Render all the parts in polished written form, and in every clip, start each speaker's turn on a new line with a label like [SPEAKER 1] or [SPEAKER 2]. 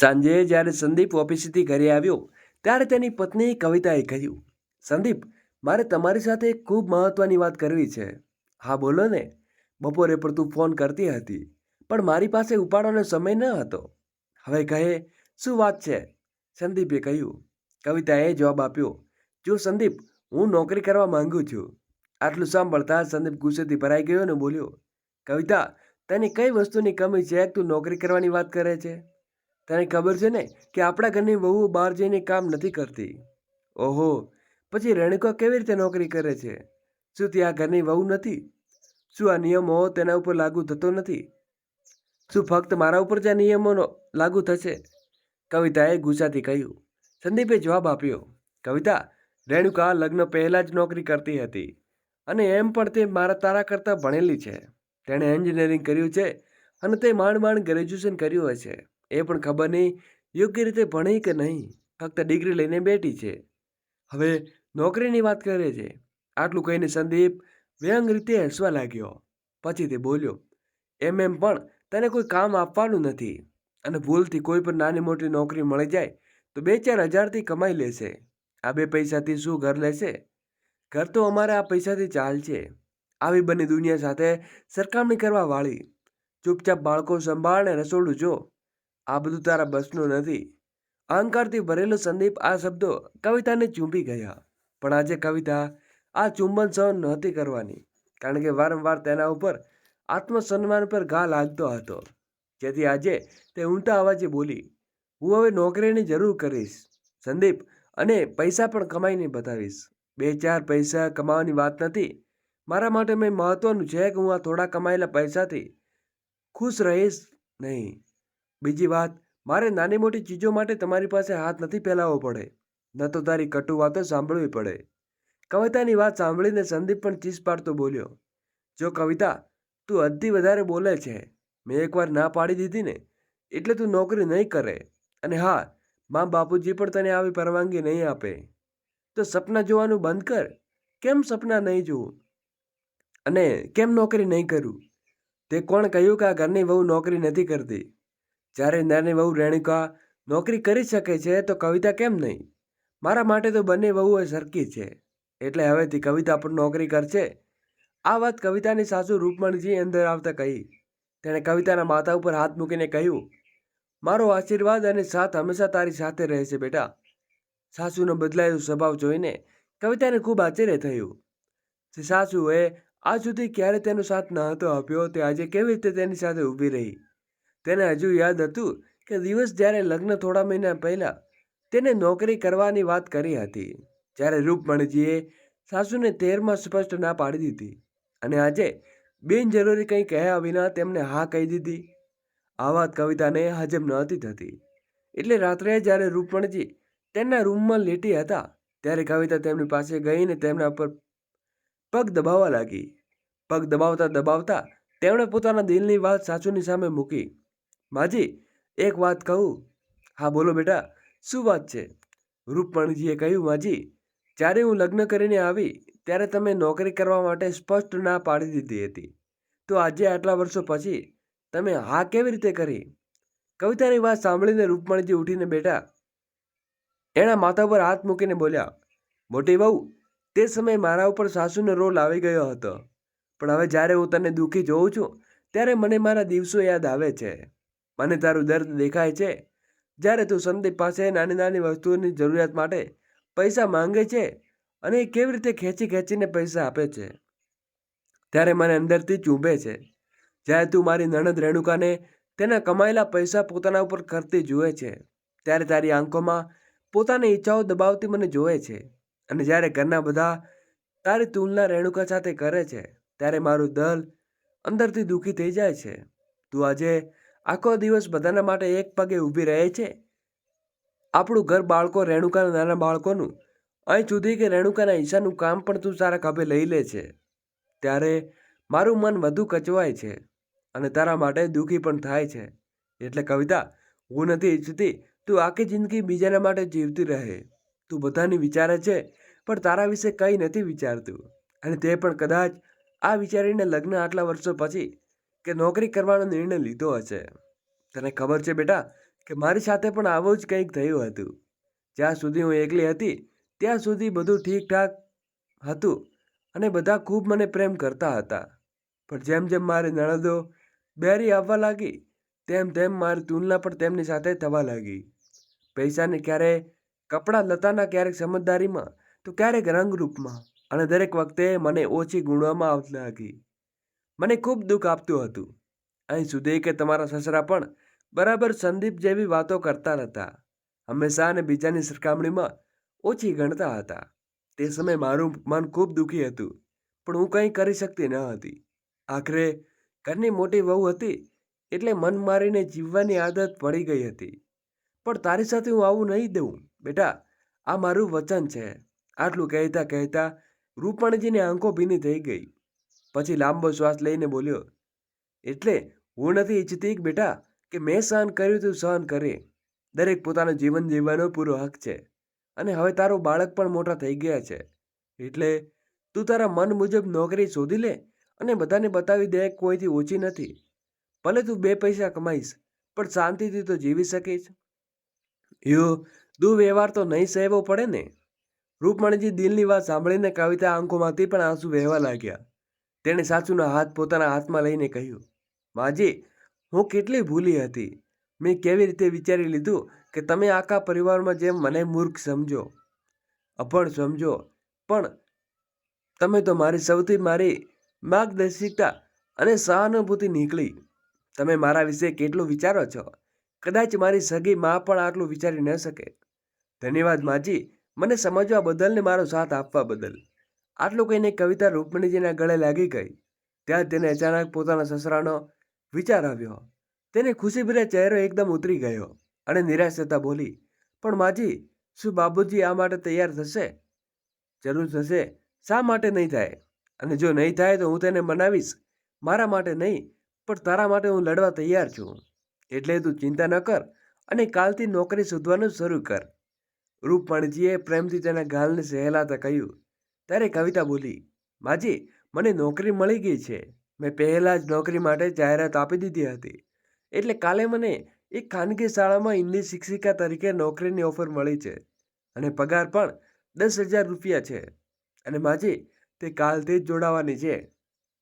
[SPEAKER 1] સાંજે જ્યારે સંદીપ ઓફિસથી ઘરે આવ્યો ત્યારે તેની પત્ની કવિતાએ કહ્યું, સંદીપ, મારે તમારી સાથે એક ખૂબ મહત્વની વાત કરવી છે. હા બોલો ને. બપોરે પણ તું ફોન કરતી હતી, પણ મારી પાસે ઉપાડવાનો સમય ન હતો. હવે કહે, શું વાત છે? સંદીપે કહ્યું. કવિતાએ જવાબ આપ્યો, જો સંદીપ, હું નોકરી કરવા માંગુ છું. આટલું સાંભળતા સંદીપ ગુસ્સેથી ભરાઈ ગયો અને બોલ્યો, કવિતા, તને કઈ વસ્તુની કમી છે કે તું નોકરી કરવાની વાત કરે છે? તને ખબર છે ને કે આપણા ઘરની વહુઓ બહાર જઈને કામ નથી કરતી. ઓહો, પછી રેણુકા કેવી રીતે નોકરી કરે છે? શું ત્યાં ઘરની વહુ નથી? શું આ નિયમો તેના ઉપર લાગુ થતો નથી? શું ફક્ત મારા ઉપર જ આ નિયમો લાગુ થશે? કવિતાએ ગુસ્સાથી કહ્યું. સંદીપે જવાબ આપ્યો, કવિતા, રેણુકા લગ્ન પહેલા જ નોકરી કરતી હતી, અને એમ પણ તે તારા કરતાં ભણેલી છે. તેણે એન્જિનિયરિંગ કર્યું છે અને તે માંડ ગ્રેજ્યુએશન કર્યું હશે. એ પણ ખબર નહીં યોગ્ય રીતે ભણી કે નહીં, ફક્ત ડિગ્રી લઈને બેઠી છે. હવે નોકરીની વાત કરે છે. આટલું કહીને સંદીપ વ્યંગ રીતે હસવા લાગ્યો. પછી તે બોલ્યો, એમ પણ તને કોઈ કામ આપવાનું નથી, અને ભૂલથી કોઈ પણ નાની મોટી નોકરી મળી જાય તો 2-4 હજારથી કમાઈ લેશે. આ 2 પૈસાથી શું ઘર લેશે? ઘર તો અમારે આ પૈસાથી ચાલશે. આવી બની દુનિયા સાથે સરખામણી કરવા વાળી. ચૂપચાપ બાળકો સંભાળ ને રસોડું જો. આ બધું તારા બસનું નથી. અહંકારથી ભરેલો સંદીપ આ શબ્દો કવિતાને ચૂંટી ગયા. પણ આજે કવિતા આ ચુંબન સહન નહોતી કરવાની, કારણ કે વારંવાર તેના ઉપર આત્મસન્માન પર ઘા લાગતો હતો. જેથી આજે તે ઊંટા અવાજે બોલી, હું હવે નોકરીની જરૂર કરીશ, સંદીપ, અને પૈસા પણ કમાઈને બતાવીશ. 2-4 પૈસા કમાવાની વાત નથી. મારા માટે મેં મહત્વનું છે કે હું આ થોડા કમાયેલા પૈસાથી ખુશ રહીશ નહીં. બીજી વાત, મારે નાની મોટી ચીજો માટે તમારી પાસે હાથ નથી ફેલાવવો પડે, ન તો તારી કટુ વાતો સાંભળવી પડે. કવિતાની વાત સાંભળીને સંદીપ પણ ચીસ પાડતો બોલ્યો, જો કવિતા, તું હદથી વધારે બોલે છે. મેં એકવાર ના પાડી દીધી ને એટલે તું નોકરી નહીં કરે. અને હા, બાપુજી પણ તને આવી પરવાનગી નહીં આપે. તો સપના જોવાનું બંધ કર. કેમ સપના નહીં જોવું અને કેમ નોકરી નહીં કરું? તે કોણ કહ્યું કે આ ઘરની વહુ નોકરી નથી કરતી? જ્યારે નાની વહુ રેણુકા નોકરી કરી શકે છે તો કવિતા કેમ નહીં? મારા માટે તો બંને વહુઓ સરખી છે. એટલે હવેથી કવિતા પણ નોકરી કરશે. આ વાત કવિતાની સાસુ રૂપમણીજી અંદર આવતા કહી. તેણે કવિતાના માથા ઉપર હાથ મૂકીને કહ્યું, મારો આશીર્વાદ અને સાથ હંમેશા તારી સાથે રહેશે બેટા. સાસુનો બદલાયેલો સ્વભાવ જોઈને કવિતાને ખૂબ આશ્ચર્ય થયું. સાસુએ આજ સુધી ક્યારે તેનો સાથ ન હતો આપ્યો, તે આજે કેવી રીતે તેની સાથે ઊભી રહી. તેને હજુ યાદ હતું કે દિવસ જ્યારે લગ્ન થોડા મહિના પહેલા તેને નોકરી કરવાની વાત કરી હતી, જ્યારે રૂપમણીજીએ સાસુને 13માં સ્પષ્ટ ના પાડી દીધી, અને આજે બિનજરૂરી કંઈ કહ્યા વિના તેમને હા કહી દીધી. આ વાત કવિતાને હજમ નહોતી થતી. એટલે રાત્રે જ્યારે રૂપમણીજી તેમના રૂમમાં લેટી હતા ત્યારે કવિતા તેમની પાસે ગઈને તેમના પર પગ દબાવવા લાગી. પગ દબાવતા તેમણે પોતાના દિલની વાત સાસુની સામે મૂકી. માજી, એક વાત કહું? હા બોલો બેટા, શું વાત છે? રૂપમણીજીએ કહ્યું, માજી, જ્યારે હું લગ્ન કરીને આવી ત્યારે તમે નોકરી કરવા માટે સ્પષ્ટ ના પાડી દીધી હતી, તો આજે આટલા વર્ષો પછી તમે હા કેવી રીતે કરી? કવિતાની વાત સાંભળીને રૂપમણીજી ઉઠીને બેઠા. એના માથા પર હાથ મૂકીને બોલ્યા, મોટી વહુ, તે સમયે મારા ઉપર સાસુનો રોલ આવી ગયો હતો, પણ હવે જ્યારે હું તને દુઃખી જોઉં છું ત્યારે મને મારા દિવસો યાદ આવે છે. મને તારું દર્દ દેખાય છે. જ્યારે તું સંદીપ પાસે નાની નાની વસ્તુઓની જરૂરિયાત માટે પૈસા માંગે છે અને એ કેવી રીતે ખેંચીને પૈસા આપે છે, ત્યારે મને અંદરથી ચૂંબે છે. જ્યારે તું મારી નણંદ રેણુકાને તેના કમાયેલા પૈસા પોતાના ઉપર કરતી જુએ છે, ત્યારે તારી આંખોમાં પોતાની ઈચ્છાઓ દબાવતી મને જોવે છે. અને જ્યારે ઘરના બધા તારી તુલના રેણુકા સાથે કરે છે ત્યારે મારું દિલ અંદરથી દુઃખી થઈ જાય છે. તું આજે આખો દિવસ બધાના માટે એક પગે ઊભી રહે છે. આપણું ઘર, બાળકો, રેણુકાના નાના બાળકોનું, અહીં સુધી કે રેણુકાના હિસ્સાનું કામ પણ તું તારા ખભે લઈ લે છે. ત્યારે મારું મન વધુ કચવાય છે અને તારા માટે દુઃખી પણ થાય છે. એટલે કવિતા, હું નથી ઈચ્છતી તું આખી જિંદગી બીજાના માટે જીવતી રહે. તું બધાની વિચારે છે પણ તારા વિશે કંઈ નથી વિચારતું. અને તે પણ કદાચ આ વિચારીને લગ્ન આટલા વર્ષો પછી કે નોકરી કરવાનો નિર્ણય લીધો હશે. તને ખબર છે બેટા કે મારી સાથે પણ આવું જ કંઈક થયું હતું. જ્યાં સુધી હું એકલી હતી ત્યાં સુધી બધું ઠીકઠાક હતું અને બધા ખૂબ મને પ્રેમ કરતા હતા. પણ જેમ જેમ મારી નણંદો બેરી આવવા લાગી તેમ તેમ મારી તુલના પણ તેમની સાથે થવા લાગી. પૈસાની ક્યારેક કપડાં લતાના, ક્યારેક સમજદારીમાં, તો ક્યારેક રંગરૂપમાં, અને દરેક વખતે મને ઓછી ગુણવામાં આવતી લાગી. મને ખૂબ દુઃખ આપતું હતું. અહીં સુધી કે તમારા સસરા પણ બરાબર સંદીપ જેવી વાતો કરતા નહોતા. હંમેશા અને બીજાની સરખામણીમાં ઓછી ગણતા હતા. તે સમયે મારું મન ખૂબ દુઃખી હતું, પણ હું કંઈ કરી શકતી ન હતી. આખરે ઘરની મોટી વહુ હતી એટલે મન મારીને જીવવાની આદત પડી ગઈ હતી. પણ તારી સાથે હું આવું નહીં દઉં બેટા, આ મારું વચન છે. આટલું કહેતા કહેતા રૂપણજીની આંખો ભીની થઈ ગઈ. પછી લાંબો શ્વાસ લઈને બોલ્યો, એટલે હું નથી ઈચ્છતી બેટા કે મેં સહન કર્યું તું સહન કરે. દરેક પોતાનું જીવન જીવવાનો પૂરો હક છે. અને હવે તારું બાળક પણ મોટા થઈ ગયા છે, એટલે તું તારા મન મુજબ નોકરી શોધી લે અને બધાને બતાવી દે કે કોઈથી ઓછી નથી. ભલે તું 2 પૈસા કમાઈશ, પણ શાંતિથી તો જીવી શકીશ. યો દુર્વ્યવહાર તો નહીં સહેવો પડે ને. રૂપમણીજી દિલની વાત સાંભળીને કવિતા આંખોમાંથી પણ આંસુ વહેવા લાગ્યા. તેણે સાસુનો હાથ પોતાના હાથમાં લઈને કહ્યું, માજી, હું કેટલી ભૂલી હતી. મેં કેવી રીતે વિચારી લીધું કે તમે આખા પરિવારમાં જેમ મને મૂર્ખ સમજો, અભણ સમજો, પણ તમે તો મારી માર્ગદર્શિકા અને સહાનુભૂતિ નીકળી. તમે મારા વિશે કેટલું વિચારો છો, કદાચ મારી સગી મા પણ આટલું વિચારી ન શકે. ધન્યવાદ માજી, મને સમજવા બદલ ને મારો સાથ આપવા બદલ. આટલું કહીને કવિતા રૂકમણીજીના ગળે લાગી ગઈ. ત્યાં તેને અચાનક પોતાના સસરાનો વિચાર આવ્યો. તેને ખુશીભર્યા ચહેરો એકદમ ઉતરી ગયો અને નિરાશ થતા બોલી, પણ માજી, શું બાબુજી આ માટે તૈયાર થશે? જરૂર થશે. શા માટે નહીં થાય? અને જો નહીં થાય તો હું તેને મનાવીશ. મારા માટે નહીં, પણ તારા માટે હું લડવા તૈયાર છું. એટલે તું ચિંતા ન કર અને કાલથી નોકરી શોધવાનું શરૂ કર. રૂપમણીજીએ પ્રેમથી તેના ગાલને સહેલાતા કહ્યું. ત્યારે કવિતા બોલી, માજી, મને નોકરી મળી ગઈ છે. મેં પહેલાં જ નોકરી માટે જાહેરાત આપી દીધી હતી. એટલે કાલે મને એક ખાનગી શાળામાં હિન્દી શિક્ષિકા તરીકે નોકરીની ઓફર મળી છે અને પગાર પણ 10,000 રૂપિયા છે. અને માજી, તે કાલથી જ જોડાવાની છે.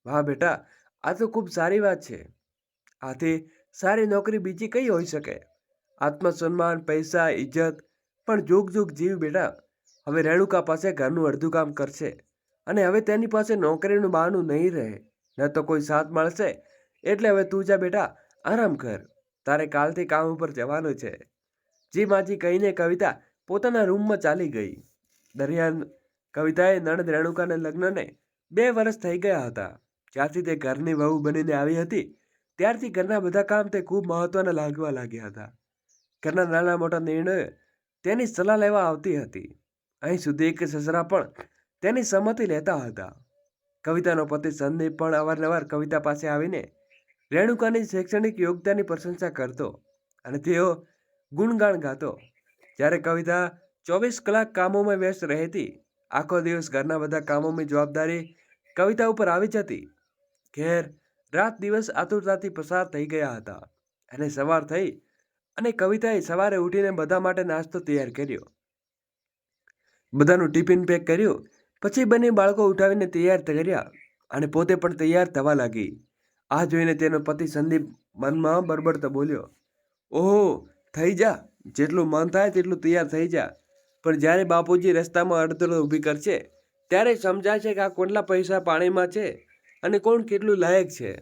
[SPEAKER 1] વાહ બેટા, આ તો ખૂબ સારી વાત છે. આથી સારી નોકરી બીજી કઈ હોઈ શકે? આત્મસન્માન, પૈસા, ઇજ્જત પણ જુગ જુગ જીવ બેટા. હવે રેણુકા પાસે ઘરનું અડધું કામ કરશે અને હવે તેની પાસે નોકરીનું બહાનું નહીં રહે, ન તો કોઈ સાથ મળશે. એટલે હવે તું જા બેટા, આરામ કર. તારે કાલથી કામ ઉપર જવાનું છે. જી માજી કહીને કવિતા પોતાના રૂમમાં ચાલી ગઈ. દરમિયાન કવિતાએ નણંદ રેણુકાના લગ્નને 2 વર્ષ થઈ ગયા હતા. જ્યારથી તે ઘરની વહુ બનીને આવી હતી ત્યારથી ઘરના બધા કામ તે ખૂબ મહત્વના લાગવા લાગ્યા હતા. ઘરના નાના મોટા નિર્ણયો તેની સલાહ લેવા આવતી હતી. અહીં સુધી કે સસરા પણ તેની સંમતિ લેતા હતા. કવિતાનો પતિ સંદીપ પણ અવારનવાર કવિતા પાસે આવીને રેણુકાની શૈક્ષણિક યોગ્યતાની પ્રશંસા કરતો અને તેઓ ગુણગાન ગાતો. જ્યારે કવિતા 24 કલાક કામોમાં વ્યસ્ત રહેતી, આખો દિવસ ઘરના બધા કામોની જવાબદારી કવિતા ઉપર આવી જતી. ઘેર રાત દિવસ આતુરતાથી પસાર થઈ ગયા હતા અને સવાર થઈ અને કવિતાએ સવારે ઉઠીને બધા માટે નાસ્તો તૈયાર કર્યો. બધાનું ટિફિન પેક કર્યું. પછી બંને બાળકો ઉઠાવીને તૈયાર કર્યા અને પોતે પણ તૈયાર થવા લાગી. આ જોઈને તેનો પતિ સંદીપ મનમાં બરબડતો બોલ્યો, ઓહો, થઈ જા, જેટલું મન થાય તેટલું તૈયાર થઈ જા. પણ જ્યારે બાપુજી રસ્તામાં અડધો ઊભી કરશે ત્યારે સમજાય છે કે આ કેટલા પૈસા પાણીમાં છે અને કોણ કેટલું લાયક છે.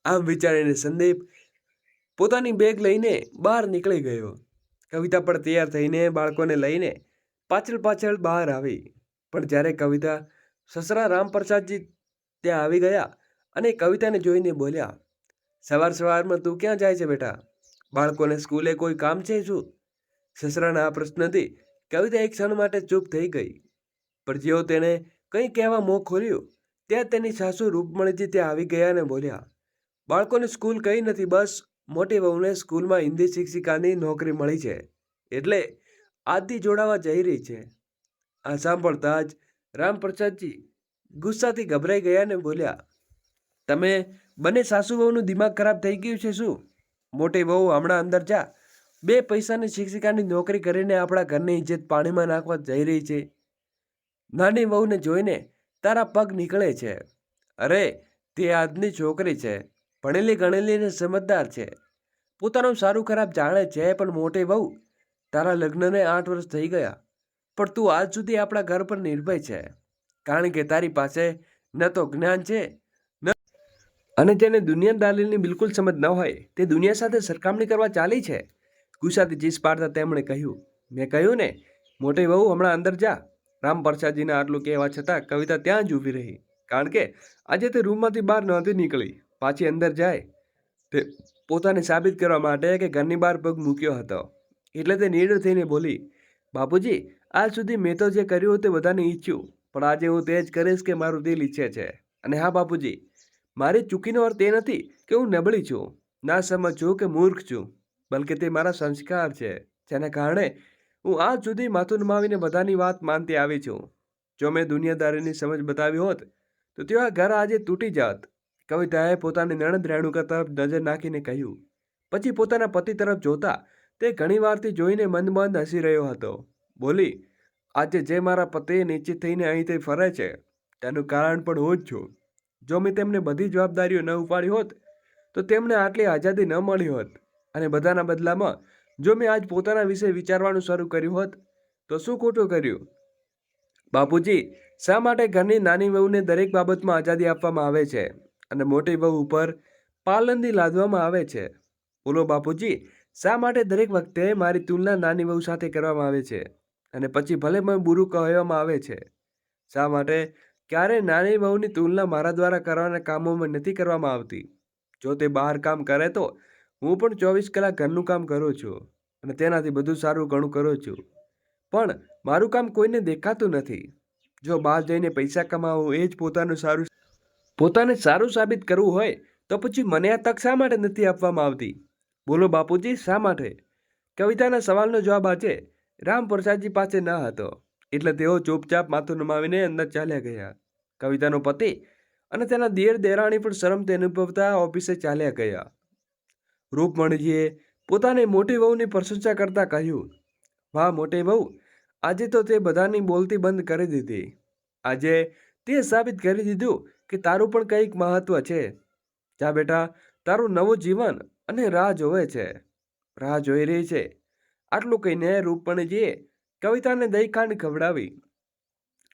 [SPEAKER 1] આમ વિચારીને સંદીપ પોતાની બેગ લઈને બહાર નીકળી ગયો. કવિતા પણ તૈયાર થઈને બાળકોને લઈને પાછળ પાછળ બહાર આવી. પણ જ્યારે કવિતા સસરા રામપ્રસાદજી ત્યાં આવી ગયા અને કવિતાને જોઈને બોલ્યા, સવાર સવારમાં તું ક્યાં જાય છે બેટા? બાળકોને સ્કૂલે કોઈ કામ છે શું? સસરાના આ પ્રશ્નથી કવિતા એક ક્ષણ માટે ચૂપ થઈ ગઈ. પણ જેવો તેણે કંઈ કહેવા મોં ખોલ્યું ત્યાં તેની સાસુ રૂપમણીજી ત્યાં આવી ગયા અને બોલ્યા, બાળકોની સ્કૂલ કંઈ નથી, બસ મોટી વહુને સ્કૂલમાં હિન્દી શિક્ષિકાની નોકરી મળી છે, એટલે આજથી જોડાવા જઈ રહી છે. આ સાંભળતા જ રામપ્રસાદજી ગુસ્સાથી ગભરાઈ ગયા અને બોલ્યા, તમે બંને સાસુ વહુનું દિમાગ ખરાબ થઈ ગયું છે શું? મોટી વહુ હમણાં અંદર જા, 2 પૈસાની શિક્ષિકાની નોકરી કરીને આપણા ઘરની ઇજ્જત પાણીમાં નાખવા જઈ રહી છે. નાની વહુને જોઈને તારા પગ નીકળે છે. અરે, તે આજની છોકરી છે, ભણેલી ગણેલી ને સમજદાર છે, પોતાનું સારું ખરાબ જાણે છે. પણ મોટી વહુ, તારા લગ્નને 8 વર્ષ થઈ ગયા, પણ તું આજ સુધી આપણા ઘર પર નિર્ભય છે, કારણ કે તારી પાસે ન તો જ્ઞાન છે, અને જેને દુનિયાદારીની બિલકુલ સમજ ન હોય તે દુનિયા સાથે સરખામણી કરવા ચાલી છે. ગુસ્સાથી ચીસ પાડતા તેમણે કહ્યું, મેં કહ્યું ને, મોટી વહુ હમણાં અંદર જા. રામપ્રસાદજીને આટલું કહેવા છતાં કવિતા ત્યાં જ ઊભી રહી, કારણ કે આજે તે રૂમમાંથી બહાર નહોતી નીકળી. પાછી અંદર જાય તે પોતાને સાબિત કરવા માટે કે ઘરની બહાર પગ મૂક્યો હતો, એટલે તે નિડર થઈને બોલી, બાપુજી, આજ સુધી મેં તો જે કર્યું તે બધાને ઈચ્છ્યું, પણ આજે હું તે જ કરીશ કે મારું દિલ ઈચ્છે છે. અને હા બાપુજી, મારી ચૂકીનો અર્થ એ નથી કે હું નબળી છું, ના સમજ છું કે મૂર્ખ છું, બલકે તે મારા સંસ્કાર છે, જેના કારણે હું આજ સુધી માથું નમાવીને બધાની વાત માનતી આવી છું. જો મેં દુનિયાદારીની સમજ બતાવી હોત તો તેઓ આ ઘર આજે તૂટી જાત. કવિતાએ પોતાની નણંદ રેણુકા તરફ નજર નાખીને કહ્યું. પછી પોતાના પતિ તરફ જોતા તે ઘણી વારથી જોઈને મંદ હસી રહ્યો હતો. બોલી, આજે જે મારા પતિ નિશ્ચિત થઈને અહીંથી ફરે છે તેનું કારણ પણ હું જ છું. જો મેં તેમને બધી જવાબદારીઓ ન ઉપાડી હોત તો તેમને આટલી આઝાદી ન મળી હોત, અને બધાના બદલામાં જો મેં આજ પોતાના વિશે વિચારવાનું શરૂ કર્યું હોત તો શું ખોટું કર્યું? બાપુજી, શા માટે ઘરની નાની વહુને દરેક બાબતમાં આઝાદી આપવામાં આવે છે અને મોટી વહુ ઉપર પાબંદી લાદવામાં આવે છે? બોલો બાપુજી, શા માટે દરેક વખતે મારી તુલના નાની વહુ સાથે કરવામાં આવે છે અને પછી ભલે મને બુરું કહેવામાં આવે છે? શા માટે ક્યારે નાની વહુની તુલના મારા દ્વારા કરવાના કામોમાં નથી કરવામાં આવતી? જો તે બહાર કામ કરે તો હું પણ 24 કલાક ઘરનું કામ કરું છું અને તેનાથી બધું સારું ઘણું કરું છું, પણ મારું કામ કોઈને દેખાતું નથી. જો બહાર જઈને પૈસા કમાવું એ જ પોતાને સારું સાબિત કરવું હોય તો પછી મને આ તક શા માટે નથી આપવામાં આવતી? બોલો બાપુજી, શા માટે? કવિતાના સવાલનો જવાબ આજે રામપ્રસાદજી પાસે ન હતો, એટલે તેઓ ચૂપચાપ માથું નમાવીને અંદર ચાલ્યા ગયા. કવિતાનો પતિ અને તેના દિયર દેરાણી પણ શરમથી અનુભવતા ઓફિસે ચાલ્યા ગયા. રૂપમણીજીએ પોતાની મોટી વહુની પ્રશંસા કરતા કહ્યું, વાહ મોટી વહુ, આજે તો તે બધાની બોલતી બંધ કરી દીધી. આજે તે સાબિત કરી દીધું કે તારું પણ કંઈક મહત્વ છે. જા બેટા, તારું નવું જીવન અને રાહ જોઈ રહી છે. આટલું કહીને રૂપમણીજીએ કવિતાને દહીં ખાંડ ખવડાવી.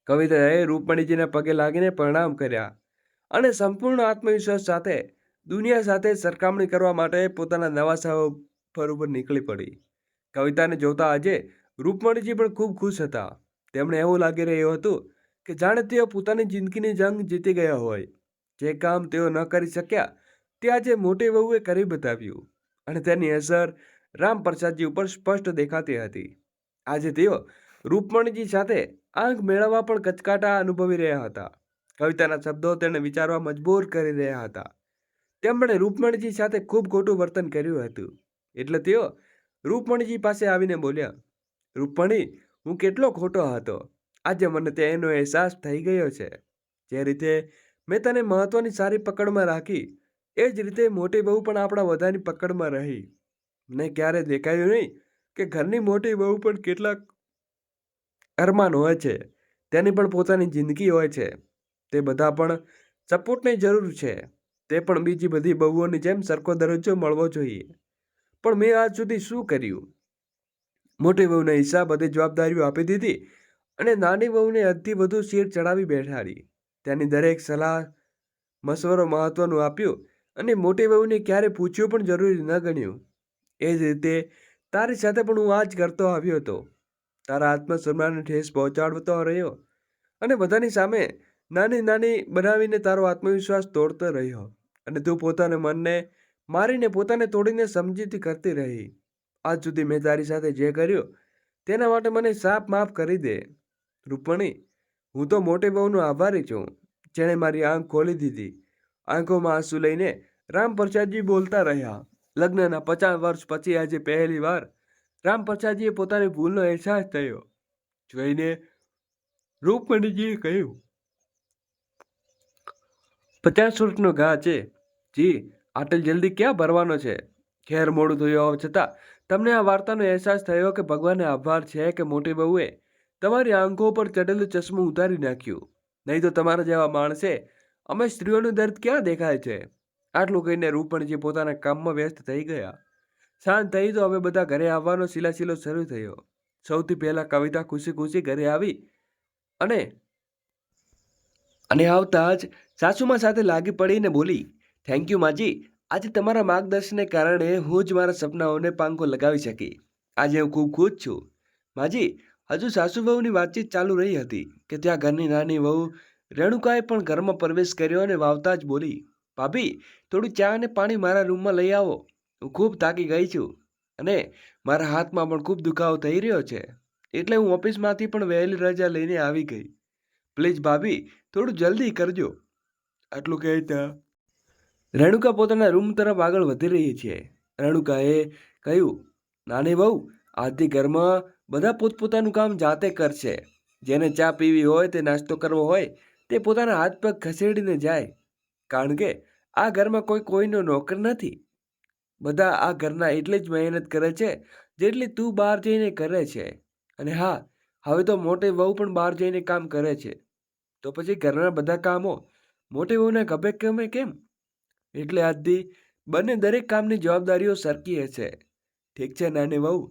[SPEAKER 1] કવિતાએ રૂપમણીજીના પગે લાગીને પ્રણામ કર્યા અને સંપૂર્ણ આત્મવિશ્વાસ સાથે દુનિયા સાથે સરખામણી કરવા માટે પોતાના નવા સફર ઉપર નીકળી પડી. કવિતાને જોતા આજે રૂપમણીજી પણ ખૂબ ખુશ હતા. તેમને એવું લાગી રહ્યું હતું કે જાણે તેઓ પોતાની જિંદગીની જંગ જીતી ગયા હોય. જે કામ તેઓ ન કરી શક્યા તે આજે મોટી વહુએ કરી બતાવ્યું, અને તેની અસર રામપ્રસાદજી ઉપર સ્પષ્ટ દેખાતી હતી. આજે તેઓ રૂપમણીજી સાથે આંખ મેળવવા પણ કચકાટા અનુભવી રહ્યા હતા. કવિતાના શબ્દો તેને વિચારવા મજબૂર કરી રહ્યા હતા. તેમણે રૂપમણીજી સાથે ખૂબ ખોટું વર્તન કર્યું હતું, એટલે તેઓ રૂપમણીજી પાસે આવીને બોલ્યા, રૂપમણી, હું કેટલો ખોટો હતો. આજે મને તેનો અહેસાસ થઈ ગયો છે. જે રીતે મેં તને મહત્વની સારી પકડમાં રાખી, એ જ રીતે મોટી વહુ પણ આપણા બધાની પકડમાં રહી. મને ક્યારે દેખાયું નહીં કે ઘરની મોટી વહુ પણ કેટલાક અરમાન હોય છે, તેની પણ પોતાની જિંદગી હોય છે. તે બધા પણ સપોર્ટની જરૂર છે. તે પણ બીજી બધી બહુઓની જેમ સરખો દરજ્જો મળવો જોઈએ. પણ મેં આજ સુધી શું કર્યું? મોટી વહુને હિસાબ બધી જવાબદારીઓ આપી દીધી અને નાની વહુને હદથી વધુ શેર ચડાવી બેઠાડી. તેની દરેક સલાહ મશવરો મહત્વનું આપ્યું અને મોટી વહુને ક્યારે પૂછ્યું પણ જરૂરી ન ગણ્યું. એ જ રીતે તારી સાથે પણ હું આ જ કરતો આવ્યો હતો. તારા આત્મસન્માનને ઠેસ પહોંચાડતો રહ્યો અને બધાની સામે નાની બનાવીને તારો આત્મવિશ્વાસ તોડતો રહ્યો, અને તું પોતાના મનને મારીને પોતાને તોડીને સમજીતી કરતી રહી. આજ સુધી મેં તારી સાથે જે કર્યું તેના માટે મને સાફ માફ કરી દે. રૂપમણી, હું તો મોટી વહુનો આભારી છું, જેણે મારી આંખ ખોલી દીધી. આંખોમાં આંસુ લઈને રામપ્રસાદજી બોલતા રહ્યા. લગ્નના 50 વર્ષ પછી આજે પહેલી વાર રામપ્રસાદજીએ પોતાની ભૂલનો અહેસાસ થયો. જોઈને રૂપમણીજીએ કહ્યું, 50 વર્ષનો ઘા છે જી, આટલી જલ્દી ક્યાં ભરવાનો છે? ખેર મોડું થયું હોવા છતાં તમને આ વાર્તાનો અહેસાસ થયો કે ભગવાનને આભાર છે કે મોટી બહુએ તમારી આંખો પર ચડેલું ચશ્મું ઉતારી નાખ્યું. નહીં તો તમારા જેવા માણસે અમે સ્ત્રીઓનું દર્દ ક્યાં દેખાય છે. આટલું કહીને રૂપણજી પોતાના કામમાં વ્યસ્ત થઈ ગયા. સાંજ થઈ તો હવે બધા ઘરે આવવાનો સિલાસિલો શરૂ થયો. સૌથી પહેલા કવિતા ખુશી ખુશી ઘરે આવી અને અને આવતા જ સાસુમા સાથે લાગી પડીને બોલી, થેન્ક યુ માજી, આજે તમારા માર્ગદર્શનને કારણે હું જ મારા સપનાઓને પાંખો લગાવી શકી. આજે હું ખૂબ ખુશ છું. માજી, હજુ સાસુ વહુની વાતચીત ચાલુ રહી હતી કે ત્યાં ઘરની નાની વહુ રેણુકાએ પણ ઘરમાં પ્રવેશ કર્યો અને વાવતા જ બોલી, ભાભી, થોડું ચા અને પાણી મારા રૂમમાં લઈ આવો. હું ખૂબ થાકી ગઈ છું અને મારા હાથમાં પણ ખૂબ દુખાવો થઈ રહ્યો છે, એટલે હું ઓફિસમાંથી પણ વહેલી રજા લઈને આવી ગઈ. પ્લીઝ ભાભી, થોડું જલ્દી કરજો. આટલું કહેતા રેણુકા પોતાના રૂમ તરફ આગળ વધી રહી છે. રેણુકાએ કહ્યું, નાની વહુ, આજથી ઘરમાં બધા પોતપોતાનું કામ જાતે કરશે. જેને ચા પીવી હોય તે નાસ્તો કરવો હોય તે પોતાના હાથ પગ ખસેડીને જાય, કારણ કે આ ઘરમાં કોઈનો નોકર નથી. બધા આ ઘરના એટલી જ મહેનત કરે છે જેટલી તું બહાર જઈને કરે છે. અને હા, હવે તો મોટી વહુ પણ બહાર જઈને કામ કરે છે, તો પછી ઘરના બધા કામો મોટી વહુને ખભે કેમ? એટલે આજથી બંને દરેક કામની જવાબદારીઓ સરખી હશે. ઠીક છે નાની વહુ.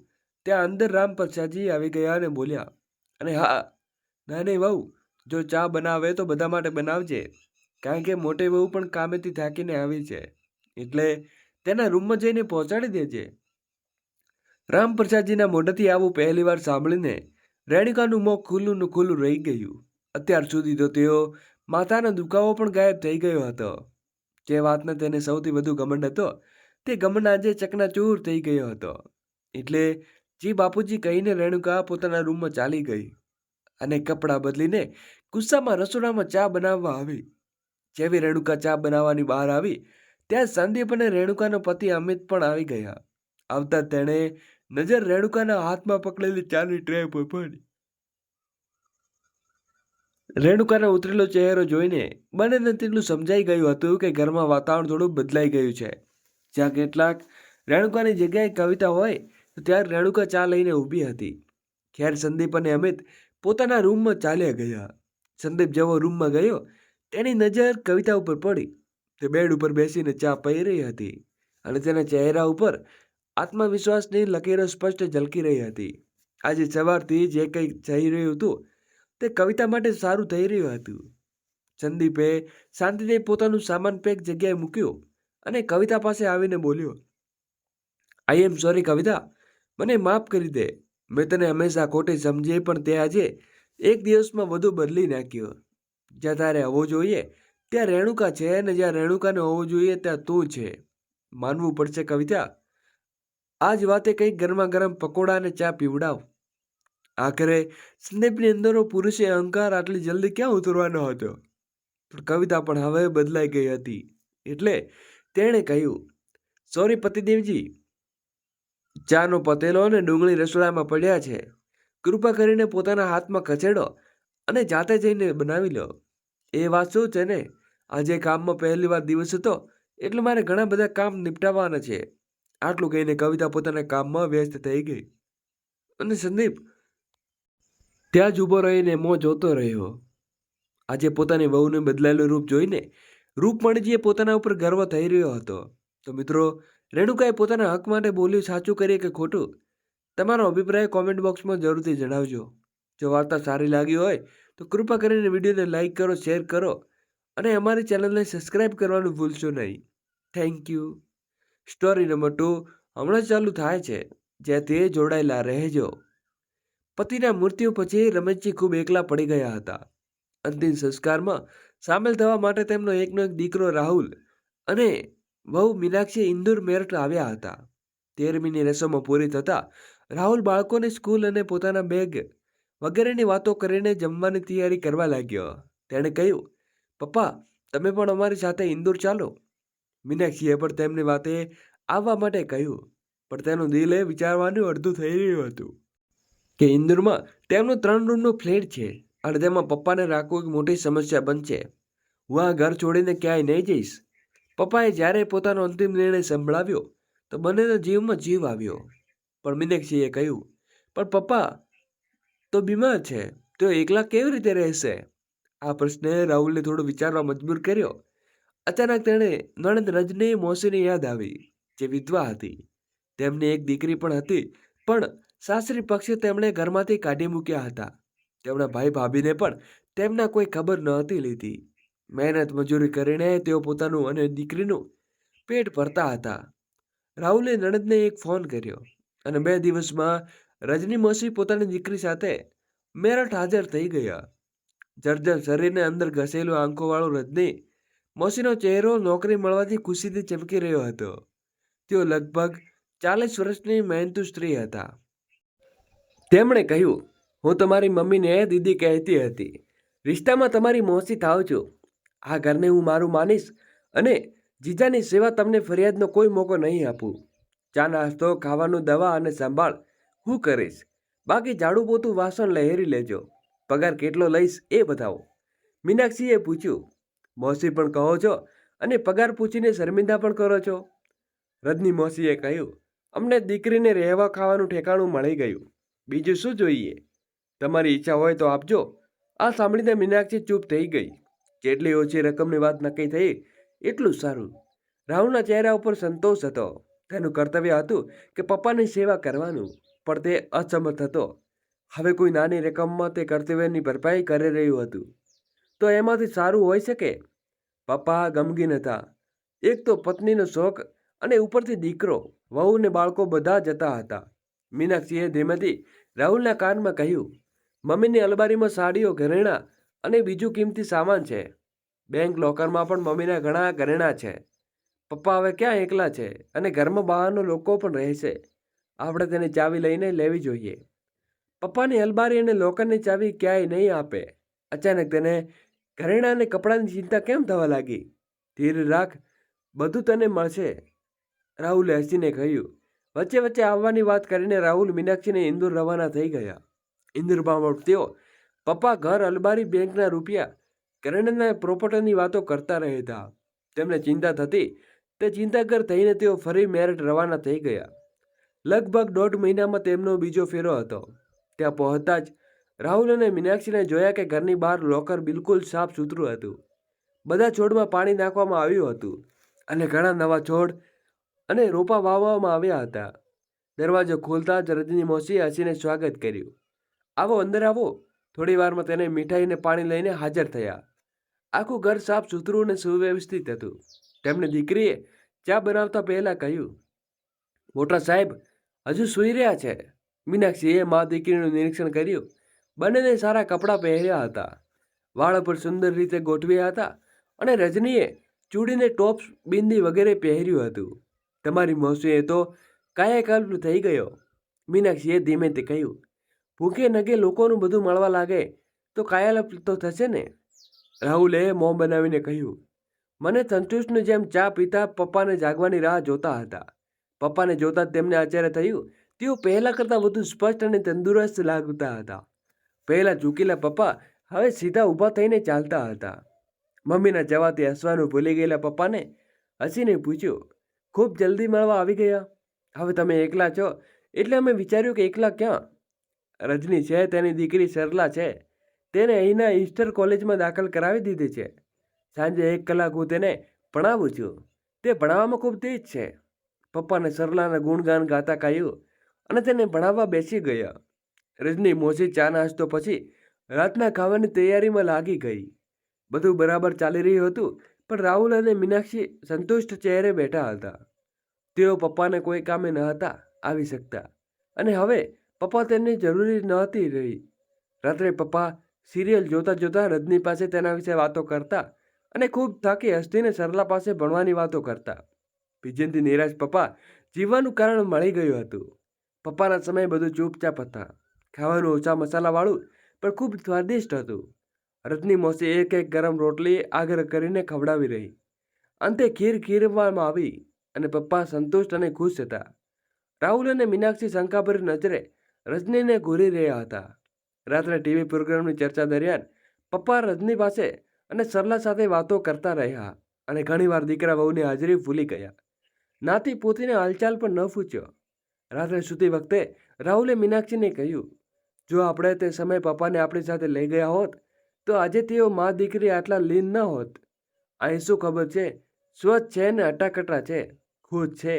[SPEAKER 1] ત્યાં અંદર રામપ્રસાદજી આવી ગયા અને બોલ્યા, અને હા નાની વહુ, જો ચા બનાવે તો બધા માટે બનાવજે, કારણ કે મોટી વહુ પણ કામેથી થાકીને આવી છે, એટલે તેના રૂમમાં જઈને પહોંચાડી દેજે. રામપ્રસાદજીના મોઢેથી આવું પહેલી વાર સાંભળીને રેણુકાનું મોં ખુલ્લું રહી ગયું. અત્યાર સુધી તો તેઓ માથાનો દુખાવો પણ ગાયબ થઈ ગયો હતો. જે વાતને તેને સૌથી વધુ ઘમંડ હતો તે ઘમંડ આજે ચકનાચૂર થઈ ગયો હતો. એટલે જી બાપુજી કહીને રેણુકા પોતાના રૂમમાં ચાલી ગઈ અને કપડાં બદલીને ગુસ્સામાં રસોડામાં ચા બનાવવા આવી. જેવી રેણુકા ચા બનાવવાની બહાર આવી ત્યાં સંદીપ અને રેણુકાનો પતિ અમિત પણ આવી ગયા. આવતા તેણે નજર રેણુકાના હાથમાં પકડેલી ચાની ટ્રે પર પડી. રેણુકાનો ઉતરેલો ચહેરો જોઈને બંનેને તેટલું સમજાઈ ગયું હતું કે ઘરમાં વાતાવરણ થોડું બદલાઈ ગયું છે. જ્યાં કેટલાક રેણુકાની જગ્યાએ કવિતા હોય તો ત્યારે રેણુકા ચા લઈને ઊભી હતી. ખેર સંદીપ અને અમિત પોતાના રૂમમાં ચાલ્યા ગયા. સંદીપ જેવો રૂમમાં ગયો તેની નજર કવિતા ઉપર પડી. તે બેડ ઉપર બેસીને ચા પી રહી હતી અને તેના ચહેરા ઉપર આત્મવિશ્વાસની લકીરો સ્પષ્ટ ઝલકી રહી હતી. આજે સવારથી જે કંઈ થઈ રહ્યું હતું તે કવિતા માટે સારું થઈ રહ્યું હતું. સંદીપે શાંતિથી પોતાનું સામાન પેક જગ્યાએ મૂક્યો અને કવિતા પાસે આવીને બોલ્યો, આઈ એમ સોરી કવિતા, મને માફ કરી દે. મેં તને હંમેશા ખોટી સમજી, પણ તે આજે એક દિવસમાં બધું બદલી નાખ્યો. જ્યાં તારે હોવો જોઈએ ત્યાં રેણુકા છે અને જ્યાં રેણુકાને હોવું જોઈએ ત્યાં તું છે. માનવું પડશે કવિતા. આજ વાતે કંઈક ગરમા ગરમ પકોડા અને ચા પીવડાવ. આખરે સંદીપની અંદરનો પુરુષે અહંકાર આટલી જલ્દી ક્યાં ઉતરવાનો હતો? પણ કવિતા પણ હવે બદલાઈ ગઈ હતી. એટલે તેણે કહ્યું, સોરી પતિદેવજી, ચાનો પતેલો અને ડુંગળી રસોડામાં પડ્યા છે. કૃપા કરીને પોતાના હાથમાં ખસેડો અને જાતે જઈને બનાવી લો. એ વાત શું છે ને, આજે કામમાં પહેલી વાર દિવસ હતો એટલે મારે ઘણા બધા કામ નિપટાવવાના છે. આટલું કહીને કવિતા પોતાના કામમાં વ્યસ્ત થઈ ગઈ અને સંદીપ ત્યાં જ ઊભો રહીને મોં જોતો રહ્યો. આજે પોતાની વહુને બદલાયેલું રૂપ જોઈને રૂપમણીજીએ પોતાના ઉપર ગર્વ થઈ રહ્યો હતો. તો મિત્રો, રેણુકાએ પોતાના હક માટે બોલ્યું સાચું કરીએ કે ખોટું? તમારો અભિપ્રાય કોમેન્ટ બોક્સમાં જરૂરથી જણાવજો. જો વાર્તા સારી લાગી હોય તો કૃપા કરીને વિડીયોને લાઈક કરો, શેર કરો અને અમારી ચેનલને સબસ્ક્રાઈબ કરવાનું ભૂલશો નહીં. Thank you. સ્ટોરી નંબર 2 હમણાં ચાલુ થાય છે, જેથી જોડાયેલા રહેજો. પતિના મૃત્યુ પછી રમેશજી ખૂબ એકલા પડી ગયા હતા. અંતિમ સંસ્કારમાં સામેલ થવા માટે તેમનો એકનો એક દીકરો રાહુલ અને વહુ મીનાક્ષી ઇન્દોર મેરઠ આવ્યા હતા. 13મીની રસમો પૂરી થતાં રાહુલ બાળકોની સ્કૂલ અને પોતાના બેગ વગેરેની વાતો કરીને જમવાની તૈયારી કરવા લાગ્યો. તેણે કહ્યું, પપ્પા, તમે પણ અમારી સાથે ઇન્દોર ચાલો. મીનાક્ષીએ પણ તેમની વાતે આવવા માટે કહ્યું, પણ તેનું દિલ એ વિચારવાનું અડધું થઈ રહ્યું હતું કે ઇન્દોરમાં તેમનો 3 રૂમનો ફ્લેટ છે અને તેમાં પપ્પાને રાખવું એક મોટી સમસ્યા બનશે. હું આ ઘર છોડીને ક્યાંય નહીં જઈશ. પપ્પાએ જ્યારે પોતાનો અંતિમ નિર્ણય સંભળાવ્યો તો બંનેના જીવમાં જીવ આવ્યો. પણ મીનાક્ષીએ કહ્યું, પણ પપ્પા તો બીમાર છે, તો એકલા કેવી રીતે રહેશે? આ પ્રશ્ને રાહુલને થોડો વિચારવા મજબૂર કર્યો. અચાનક તેણે નણંદ રજની મોસીની યાદ આવી, જે વિધવા હતી. તેમની એક દીકરી પણ હતી, પણ સાસરી પક્ષે તેમણે ઘરમાંથી કાઢી મૂક્યા હતા. તેમના ભાઈ ભાભીને પણ તેમના કોઈ ખબર નહોતી લીધી. મહેનત મજૂરી કરીને તેઓ પોતાનું અને દીકરીનું પેટ ભરતા હતા. રાહુલે નણંદને એક ફોન કર્યો અને 2 દિવસમાં રજની મોસી પોતાની દીકરી સાથે મેરઠ હાજર થઈ ગયા. જર્જર શરીરને અંદર ઘસેલું આંખોવાળો રજની મોસીનો ચહેરો નોકરી મળવાથી ખુશીથી ચમકી રહ્યો હતો. તેઓ લગભગ 40 વર્ષની મહેનતુ સ્ત્રી હતા. તેમણે કહ્યું, હું તમારી મમ્મીને દીદી કહેતી હતી. રિશ્તામાં તમારી મોસી થાવ છું. આ ઘરને હું મારું માનીશ અને જીજાની સેવા તમને ફરિયાદનો કોઈ મોકો નહીં આપું. ચા નાસ્તો, ખાવાનું, દવા અને સંભાળ હું કરીશ. બાકી ઝાડુ પોતું વાસણ લહેરી લેજો. પગાર કેટલો લઈશ એ બતાવો. મીનાક્ષીએ પૂછ્યું, મોસી પણ કહો છો અને પગાર પૂછીને શર્મિંદા પણ કરો છો? રજની મોસીએ કહ્યું, અમને દીકરીને રહેવા ખાવાનું ઠેકાણું મળી ગયું. બીજું શું જોઈએ? તમારી ઈચ્છા હોય તો આપજો. આ સાંભળીને મીનાક્ષી ચૂપ થઈ ગઈ. જેટલી ઓછી રકમની વાત નક્કી થઈ એટલું સારું. રાહુલના ચહેરા ઉપર સંતોષ હતો. તેનું કર્તવ્ય હતું કે પપ્પાની સેવા કરવાનું, પણ તે અસમર્થ હતો. હવે કોઈ નાની રકમમાં તે કર્તવ્યની ભરપાઈ કરી રહ્યું હતું. તો એમાંથી સારું હોઈ શકે? પપ્પા ગમગીન હતા. એક તો પત્નીનો શોખ અને ઉપરથી દીકરો, વહુ ને બાળકો બધા જતા હતા. મીનાક્ષીએ ધીમેથી રાહુલના કાનમાં કહ્યું, મમ્મીની અલમારીમાં સાડીઓ, ઘરેણાં અને બીજું કિંમતી સામાન છે. બેંક લોકરમાં પણ મમ્મીના ઘણા ઘરેણાં છે. પપ્પા હવે ક્યાં એકલા છે અને ઘરમાં બહારના લોકો પણ રહેશે. આપણે તેની ચાવી લઈને લેવી જોઈએ. પપ્પાની અલમારી અને લોકરની ચાવી ક્યાંય નહીં આપે. અચાનક તેને ઘરેણાં અને કપડાની ચિંતા કેમ થવા લાગી? ધીર રાખ, બધું તને મળશે, રાહુલે હસીને કહ્યું. વચ્ચે વચ્ચે આવવાની વાત કરીને રાહુલ મીનાક્ષીને ઇન્દોર રવાના થઈ ગયા. ઇન્દોરમાં તેઓ પપ્પા, ઘર, અલમારી, બેંકના રૂપિયા, ઘરેણાના પ્રોપર્ટીની વાતો કરતા રહેતા. તેમને ચિંતા થતી. તે ચિંતાગર થઈને તેઓ ફરી મેરઠ રવાના થઈ ગયા. લગભગ 1.5 મહિનામાં તેમનો બીજો ફેરો હતો. ત્યાં પહોંચતા જ રાહુલ અને મીનાક્ષીને જોયા કે ઘરની બહાર લોકર બિલકુલ સાફ સુથરું હતું. બધા છોડમાં પાણી નાખવામાં આવ્યું હતું અને ઘણા નવા છોડ અને રોપા વાવવામાં આવ્યા હતા. દરવાજો ખોલતા જ રજની મોસીએ હસીને સ્વાગત કર્યું. આવો, અંદર આવો. થોડી વારમાં તેને મીઠાઈ અને પાણી લઈને હાજર થયા. આખું ઘર સાફ સુથરું અને સુવ્યવસ્થિત હતું. તેમની દીકરીએ ચા બનાવતા પહેલા કહ્યું, મોટા સાહેબ હજુ સૂઈ રહ્યા છે. મીનાક્ષીએ મા દીકરીનું નિરીક્ષણ કર્યું. બંનેને સારા કપડાં પહેર્યા હતા, વાળ પર સુંદર રીતે ગોઠવ્યા હતા અને રજનીએ ચૂડીને ટોપ્સ, બિંદી વગેરે પહેર્યું હતું. તમારી મોસીએ તો કાયાકલ્પ થઈ ગયો, મીનાક્ષીએ ધીમેથી કહ્યું. ભૂખે નગે લોકોનું બધું મળવા લાગે તો કાયાકલ્પ તો થશે ને? રાહુલે મોં બનાવીને કહ્યું. મને સંતુષ્ટની જેમ ચા પીતા પપ્પાને જાગવાની રાહ જોતા હતા. પપ્પાને જોતા જ તેમને આશ્ચર્ય થયું. તેઓ પહેલા કરતાં વધુ સ્પષ્ટ અને તંદુરસ્ત લાગતા હતા. પહેલા ઝૂકેલા પપ્પા હવે સીધા ઊભા થઈને ચાલતા હતા. મમ્મીના જવાથી હસવાનું ભૂલી ગયેલા પપ્પાને હસીને પૂછ્યું, ખૂબ જલ્દી મળવા આવી ગયા? હવે તમે એકલા છો એટલે અમે વિચાર્યું કે એકલા ક્યાં? રજની છે, તેની દીકરી સરલા છે. તેને અહીંના ઈસ્ટર કોલેજમાં દાખલ કરાવી દીધી છે. સાંજે 1 કલાક હું તેને ભણાવું છું. તે ભણાવવામાં ખૂબ તેજ છે. પપ્પાને સરલાના ગુણગાન ગાતા કહ્યું અને તેને ભણાવવા બેસી ગયા. રજની મોસી ચા નાસ્તો પછી રાતના ખાવાની તૈયારીમાં લાગી ગઈ. બધું બરાબર ચાલી રહ્યું હતું, પણ રાહુલ અને મીનાક્ષી સંતુષ્ટ ચહેરે બેઠા હતા. તેઓ પપ્પાને કોઈ કામે ન હતા આવી શકતા અને હવે પપ્પા તેમની જરૂરી નહોતી રહી. રાત્રે પપ્પા સિરિયલ જોતા જોતા રજની પાસે તેના વિશે વાતો કરતા અને ખૂબ થાકી હસ્તીને સરલા પાસે ભણવાની વાતો કરતા. ભીજનથી નિરાશ પપ્પા જીવવાનું કારણ મળી ગયું હતું. પપ્પાના સમયે બધું ચૂપચાપ હતા. ખાવાનું ઓછા મસાલાવાળું પણ ખૂબ સ્વાદિષ્ટ હતું. રજની મોસી એક એક ગરમ રોટલી આગ્રહ કરીને ખવડાવી રહી. અંતે ખીર ખીરવામાં આવી અને પપ્પા સંતુષ્ટ અને ખુશ હતા. રાહુલ અને મીનાક્ષી શંકાભરી નજરે રજનીને ઘૂરી રહ્યા હતા. રાત્રે ટીવી પ્રોગ્રામની ચર્ચા દરમિયાન પપ્પા રજની પાસે અને સરલા સાથે વાતો કરતા રહ્યા અને ઘણીવાર દીકરા વહુની હાજરી ભૂલી ગયા. નાતી પોતીને હાલચાલ પણ ન પૂછ્યો. રાત્રે સૂતી વખતે રાહુલે મીનાક્ષીને કહ્યું, જો આપણે તે સમયે પપ્પાને આપણી સાથે લઈ ગયા હોત તો આજે તેઓ મા દીકરી આટલા લીન ન હોત. અહીં શું ખબર છે, સ્વચ્છ છે ને અટાકટા છે, ખુશ છે.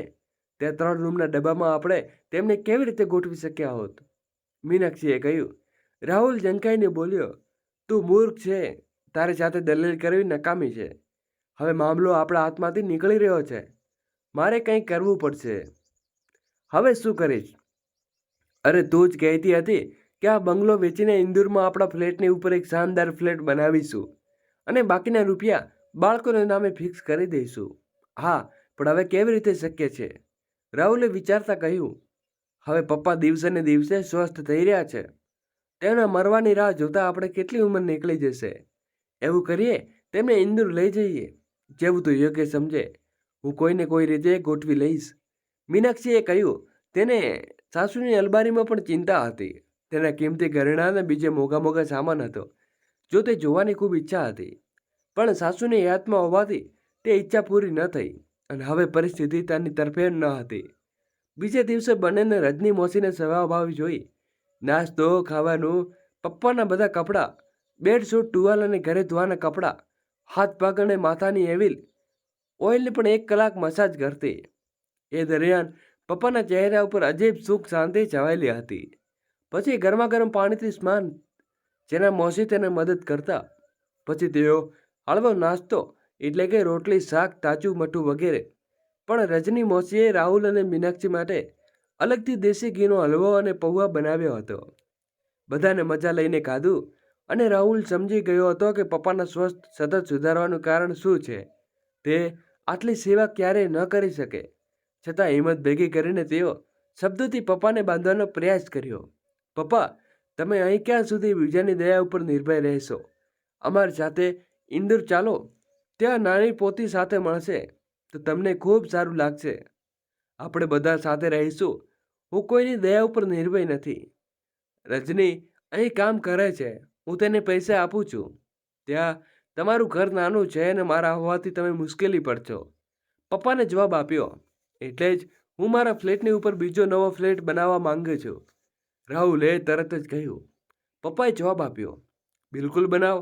[SPEAKER 1] તે 3 રૂમના ડબ્બામાં આપણે તેમને કેવી રીતે ગોઠવી શક્યા હોત? મીનાક્ષીએ કહ્યું. રાહુલ ઝંકાઈને બોલ્યો, તું મૂર્ખ છે. તારી સાથે દલીલ કરવી નકામી છે. હવે મામલો આપણા હાથમાંથી નીકળી રહ્યો છે. મારે કંઈક કરવું પડશે. હવે શું કરીશ? અરે તું જ કહેતી હતી કે આ બંગલો વેચીને ઇન્દોરમાં આપણા ફ્લેટની ઉપર એક શાનદાર ફ્લેટ બનાવીશું અને બાકીના રૂપિયા બાળકોના નામે ફિક્સ કરી દઈશું. હા, પણ હવે કેવી રીતે શક્ય છે? રાહુલે વિચારતા કહ્યું. હવે પપ્પા દિવસે ને દિવસે સ્વસ્થ થઈ રહ્યા છે. તેમના મરવાની રાહ જોતા આપણે કેટલી ઉંમર નીકળી જશે. એવું કરીએ, તેમને ઇન્દોર લઈ જઈએ. જેવું તું યોગ્ય સમજે. હું કોઈને કોઈ રીતે ગોઠવી લઈશ. મીનાક્ષીએ કહ્યું. તેને સાસુની અલમારીમાં પણ ચિંતા હતી. તેના કિંમતી ઘરેણાં અને બીજે મોંઘા મોંઘા સામાન હતો. જો તે જોવાની ખૂબ ઈચ્છા હતી, પણ સાસુની યાદમાં હોવાથી તે ઈચ્છા પૂરી ન થઈ અને હવે પરિસ્થિતિ તેની તરફે ન હતી. બીજે દિવસે બંનેને રજની મોસીને સ્વભાવ જોઈ. નાસ્તો, ખાવાનું, પપ્પાના બધા કપડાં, બેડશીટ, ટુવાલ અને ઘરે ધોવાના કપડાં, હાથ પગ અને માથાની એવિલ ઓઇલની પણ 1 કલાક મસાજ કરતી. એ દરમિયાન પપ્પાના ચહેરા ઉપર અજીબ સુખ શાંતિ છવાયેલી હતી. પછી ગરમા ગરમ પાણીથી સ્નાન, જેના મોસી તેને મદદ કરતા. પછી તેઓ હળવો નાસ્તો એટલે કે રોટલી, શાક, તાજું મઠું વગેરે. પણ રજની મોસીએ રાહુલ અને મીનાક્ષી માટે અલગથી દેશી ઘીનો હલવો અને પૌવા બનાવ્યો હતો. બધાને મજા લઈને ખાધું અને રાહુલ સમજી ગયો હતો કે પપ્પાના સ્વાસ્થ્ય સતત સુધારવાનું કારણ શું છે. તે આટલી સેવા ક્યારેય ન કરી શકે. છતાં હિંમત ભેગી કરીને તેઓ શબ્દોથી પપ્પાને બાંધવાનો પ્રયાસ કર્યો. પપ્પા, તમે અહીં ક્યાં સુધી બીજાની દયા ઉપર નિર્ભય રહેશો? અમારી સાથે ઇન્દોર ચાલો. ત્યાં નાની પોતી સાથે મળશે તો તમને ખૂબ સારું લાગશે. આપણે બધા સાથે રહીશું. હું કોઈની દયા ઉપર નિર્ભય નથી. રજની અહીં કામ કરે છે. હું તેને પૈસા આપું છું. ત્યાં તમારું ઘર નાનું છે અને મારા હોવાથી તમે મુશ્કેલી પડશો. પપ્પાને જવાબ આપ્યો. એટલે જ હું મારા ફ્લેટની ઉપર બીજો નવો ફ્લેટ બનાવવા માંગુ છું. રાહુલે તરત જ કહ્યું. પપ્પાએ જવાબ આપ્યો. બિલકુલ બનાવ.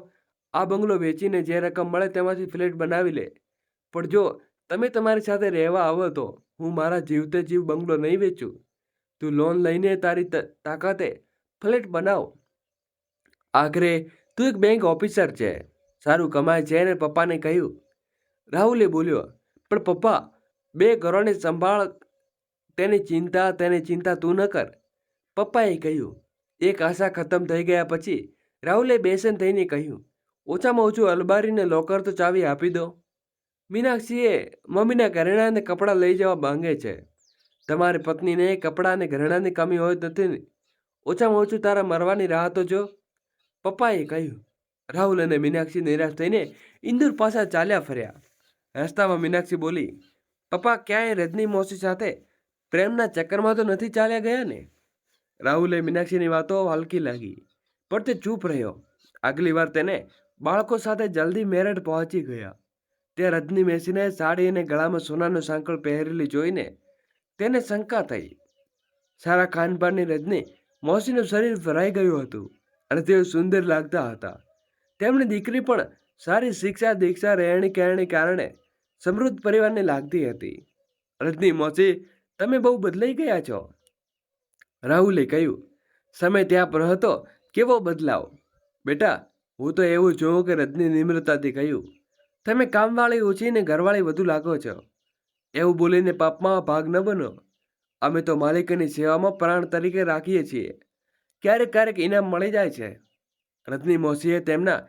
[SPEAKER 1] આ બંગલો વેચીને જે રકમ મળે તેમાંથી ફ્લેટ બનાવી લે. પણ જો તમે તમારી સાથે રહેવા આવો તો હું મારા જીવતે જીવ બંગલો નહીં વેચું. તું લોન લઈને તારી તાકાતે ફ્લેટ બનાવ. આખરે તું એક બેંક ઓફિસર છે, સારું કમાય છે ને પપ્પાને કહ્યું. રાહુલે બોલ્યો. પણ પપ્પા, 2 ઘરોને સંભાળ. તેની ચિંતા તું ન કર, પપ્પાએ કહ્યું. એક આશા ખતમ થઈ ગયા પછી રાહુલે બેચેન થઈને કહ્યું. ઓછામાં ઓછું અલમારીને લોકર તો ચાવી આપી દો. મીનાક્ષીએ મમ્મીના ઘરેણાં અને કપડાં લઈ જવા માંગે છે. તમારી પત્નીને કપડાં અને ઘરેણાંની કમી હોય નથી. ઓછામાં ઓછું તારા મરવાની રાહ તો જો, પપ્પાએ કહ્યું. રાહુલ અને મીનાક્ષી નિરાશ થઈને ઇન્દોર પાછા ચાલ્યા ફર્યા. રસ્તામાં મીનાક્ષી બોલી. પપ્પા ક્યાંય રજની મોસી સાથે પ્રેમના ચક્કરમાં તો નથી ચાલ્યા ગયા ને? રાહુલે મીનાક્ષીની વાતો હલકી લાગી, પણ તે ચૂપ રહ્યો. આગલી વાર તેને બાળકો સાથે જલ્દી મેરઠ પહોંચી ગયા. તે રજની મેસીને સાડી અને ગળામાં સોનાનો સાંકળ પહેરેલી જોઈને તેને શંકા થઈ. સારા ખાનપાનની રજની મોસીનું શરીર ભરાઈ ગયું હતું અને તેઓ સુંદર લાગતા હતા. તેમની દીકરી પણ સારી શિક્ષા દીક્ષા રહેણી કહેણી કારણે સમૃદ્ધ પરિવારને લાગતી હતી. રજની મોસી, તમે બહુ બદલાઈ ગયા છો, રાહુલે કહ્યું. સમય ત્યાં પણ હતો. કેવો બદલાવ? બેટા, હું તો એવું જોઉં કે રજની નિમ્રતાથી કહ્યું. તમે કામવાળી ઓછી ને ઘરવાળી વધુ લાગો છો. એવું બોલીને પાપમાં ભાગ ન બનો. અમે તો માલિકની સેવામાં પ્રાણ તરીકે રાખીએ છીએ. ક્યારેક ક્યારેક ઇનામ મળી જાય છે. રજની મોસીએ તેમના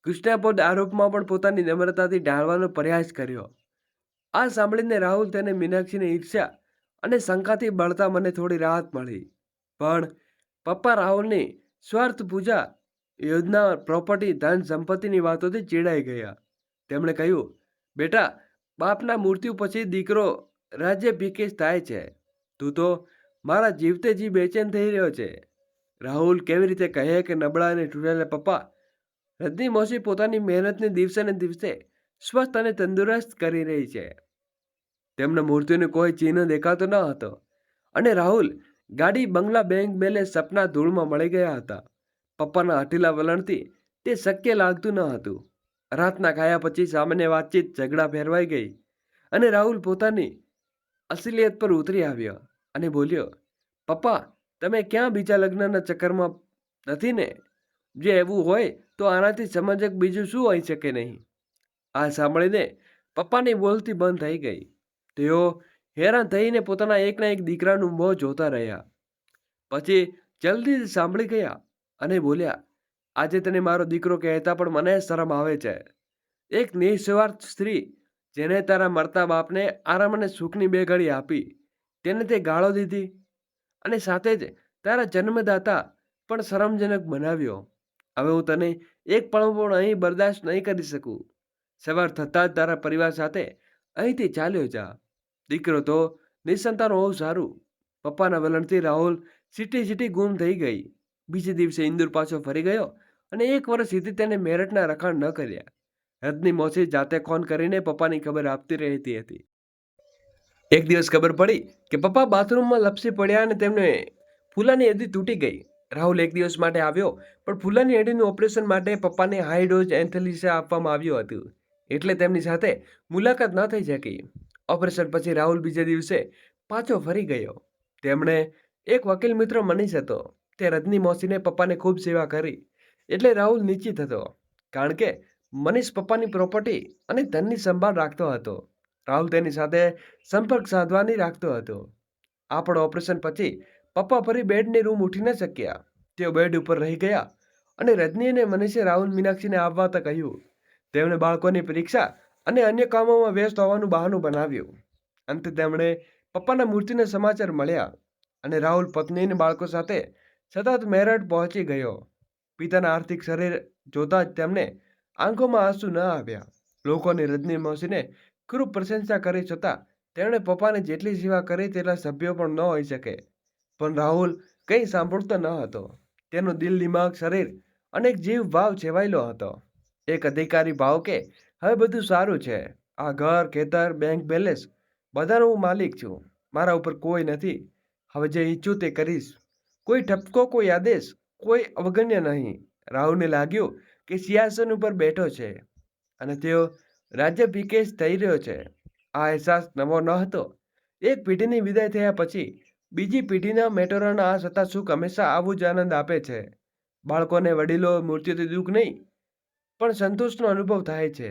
[SPEAKER 1] કૃષ્ણાપદ આરોપમાં પણ પોતાની નમ્રતાથી ઢાળવાનો પ્રયાસ કર્યો. આ સાંભળીને રાહુલ તેને મીનાક્ષીની ઈર્ષ્યા અને શંકાથી બળતા મને થોડી રાહત મળી. પણ પપ્પા રાહુલની સ્વાર્થ પૂજા યોજના, પ્રોપર્ટી, ધન સંપત્તિની વાતોથી ચીડાઈ ગયા. તેમણે કહ્યું. બેટા, બાપના મૃત્યુ પછી દીકરો રાજ્યાભિષેક થાય છે. તું તો મારા જીવતે જી બેચેન થઈ રહ્યો છે. રાહુલ કેવી રીતે કહે કે નબળા અને તૂટેલા પપ્પા? રજની મોસી પોતાની મહેનતને દિવસે ને દિવસે સ્વસ્થ અને તંદુરસ્ત કરી રહી છે. તેમના મૃત્યુનું કોઈ ચિહ્ન દેખાતો ન હતો. અને રાહુલ ગાડી, બંગલા, બેંક બેલેન્સ સપના ધૂળમાં મળી ગયા હતા. પપ્પાના હઠીલા વલણથી તે શક્ય લાગતું ન હતું. રાતના ખાયા પછી સામાન્ય વાતચીત ઝઘડા ફેરવાઈ ગઈ અને રાહુલ પોતાની અસલિયત પર ઉતરી આવ્યો અને બોલ્યો, પપ્પા, તમે ક્યાં બીજા લગ્નના ચક્કરમાં નથી ને? જે એવું હોય તો આનાથી સમજક બીજું શું હોઈ શકે નહીં? આ સાંભળીને પપ્પાની બોલતી બંધ થઈ ગઈ. તેઓ હેરાન થઈને પોતાના એકના એક દીકરાનું મોં જોતા રહ્યા. પછી જલ્દી સાંભળી ગયા અને બોલ્યા, આજે તને મારો દીકરો કહેતા પણ મને શરમ આવે છે. એક નિસ્વાર્થ સ્ત્રી જેને તારા મરતા બાપને આરામ અને સુખની બે ઘડી આપી, તેને તે ગાળો દીધી અને સાથે જ તારા જન્મદાતા પણ શરમજનક બનાવ્યો. હવે હું તને એક પળ પણ અહીં બરદાસ્ત નહીં કરી શકું. સવાર થતાં જ તારા પરિવાર સાથે અહીંથી ચાલ્યો જા. દીકરો તો નિસંતાન હોવું સારું. પપ્પાના વલણથી રાહુલ સીટી ગુમ થઈ ગઈ. બીજે દિવસે ઇન્દોર પાછો ફરી ગયો અને 1 વર્ષ સુધી તેને મેરઠના રખાણ ન કર્યા. રજની મોસી જાતે ફોન કરીને પપ્પાની ખબર આપતી રહેતી હતી. એક દિવસ ખબર પડી કે પપ્પા બાથરૂમમાં લપસી પડ્યા અને તેમને ફૂલાની એડી તૂટી ગઈ. રાહુલ એક દિવસ માટે આવ્યો, પણ ફૂલાની એડીનું ઓપરેશન માટે પપ્પાને હાઈ ડોઝ એન્થેલિસિયા આપવામાં આવ્યું હતું, એટલે તેમની સાથે મુલાકાત ન થઈ શકી. ઓપરેશન પછી રાહુલ બીજા દિવસે પાછો ફરી ગયો. તેમણે એક વકીલ મિત્ર મનીષ હતો. તે રજની મોસીને પપ્પાને ખૂબ સેવા કરી, એટલે રાહુલ નિશ્ચિત હતો, કારણ કે મનીષ પપ્પાની પ્રોપર્ટી અને ધનની સંભાળ રાખતો હતો. રાહુલ તેની સાથે સંપર્ક સાધવાની રાખતો હતો. આ પણ ઓપરેશન પછી પપ્પા ફરી બેડની રૂમ ઉઠી ન શક્યા. તેઓ બેડ ઉપર રહી ગયા અને રજની અને મનીષે રાહુલ મીનાક્ષીને આવવા કહ્યું. તેમણે બાળકોની પરીક્ષા અને અન્ય કામોમાં વ્યસ્ત હોવાનું બહાનું બનાવ્યું. અંતે તેમણે પપ્પાના મૃત્યુના સમાચાર મળ્યા અને રાહુલ પત્ની અને બાળકો સાથે સતત મેરઠ પહોંચી ગયો. પિતાના આર્થિક શરીર જોતા જ તેમને આંખોમાં આંસુ ન આવ્યા. લોકોને રજની મોસીને ખૂબ પ્રશંસા કરી છતાં તેમણે પપ્પાને જેટલી સેવા કરી તેટલા સભ્યો પણ ન હોઈ શકે. પણ રાહુલ કંઈ સાંભળતો ન હતો. તેનો દિલ, દિમાગ, શરીર અને એક જીવ ભાવ છેવાયેલો હતો. એક અધિકારી ભાવ કે હવે બધું સારું છે. આ ઘર, ખેતર, બેંક બેલેન્સ બધાનો હું માલિક છું. મારા ઉપર કોઈ નથી. હવે જે ઈચ્છું તે કરીશ. કોઈ ઠપકો, કોઈ આદેશ, કોઈ અવગણ્ય નહીં. રાહુલને લાગ્યું કે સિંહાસન ઉપર બેઠો છે અને તેઓ રાજ્યાભિષેક થઈ રહ્યો છે. આ અહેસાસ નવો ન હતો. એક પેઢીની વિદાય થયા પછી બીજી પેઢીના મેટરોના આ સત્તા સુખ હંમેશા આવું જ આનંદ આપે છે. બાળકોને વડીલો મૃત્યુથી દુઃખ નહીં, પણ સંતોષનો અનુભવ થાય છે.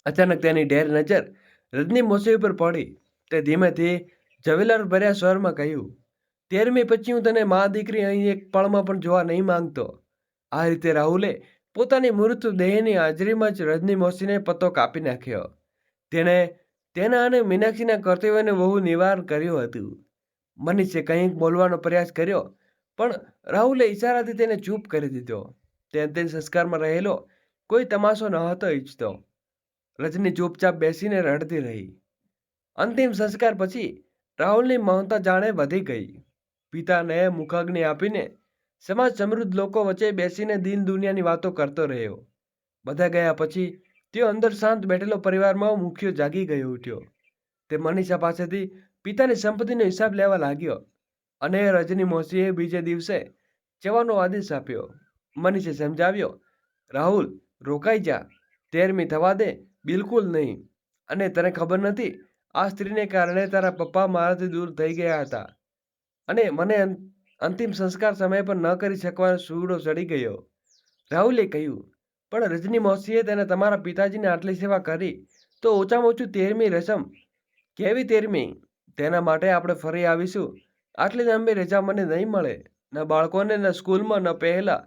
[SPEAKER 1] અચાનક તેની ઢેર નજર રજની મોસી ઉપર પડી. તે ધીમેથી જવેલર ભર્યા સ્વરમાં કહ્યું, 13મી પછી હું તને મા દીકરી અહીં એક પળમાં પણ જોવા નહીં માંગતો. આ રીતે રાહુલે પોતાની મૃત દેહની હાજરીમાં જ રજની મોસીને પત્તો કાપી નાખ્યો. તેણે તેના અને મીનાક્ષીના કર્તવ્યને બહુ નિવારણ કર્યું હતું. મનીષે કંઈક બોલવાનો પ્રયાસ કર્યો, પણ રાહુલે ઈશારાથી તેને ચૂપ કરી દીધો. તે અંતિમ સંસ્કારમાં રહેલો કોઈ તમાશો ન હતો ઈચ્છતો. રજની ચૂપચાપ બેસીને રડતી રહી. અંતિમ સંસ્કાર પછી રાહુલની મૌનતા જાણે વધી ગઈ. પિતાને મુખાગ્નિ આપીને સમાજ સમૃદ્ધ લોકો વચ્ચે બેસીને દીન દુનિયાની વાતો કરતો રહ્યો. બધા ગયા પછી તેઓ અંદર શાંત બેઠેલો પરિવારમાં મુખ્ય જાગી ગયો ઉઠ્યો. તે મનીષા પાસેથી પિતાની સંપત્તિનો હિસાબ લેવા લાગ્યો અને રજની મોસીએ બીજે દિવસે જવાનો આદેશ આપ્યો. મનીષે સમજાવ્યો, રાહુલ, રોકાઈ જા. 13મી થવા દે, બિલકુલ નહીં. અને તને ખબર નથી, આ સ્ત્રીને કારણે તારા પપ્પા મારાથી દૂર થઈ ગયા હતા અને મને અંતિમ સંસ્કાર સમય પર ન કરી શકવાનો સૂડો ચડી ગયો. રાહુલે કહ્યું, પણ રજની મોસીએ તેને તમારા પિતાજીને આટલી સેવા કરી, તો ઓછામાં ઓછું 13મી રસમ. કેવી 13મી? તેના માટે આપણે ફરી આવીશું. આટલી લાંબી રજા મને નહીં મળે. ન બાળકોને, ન સ્કૂલમાં, ન પહેલા.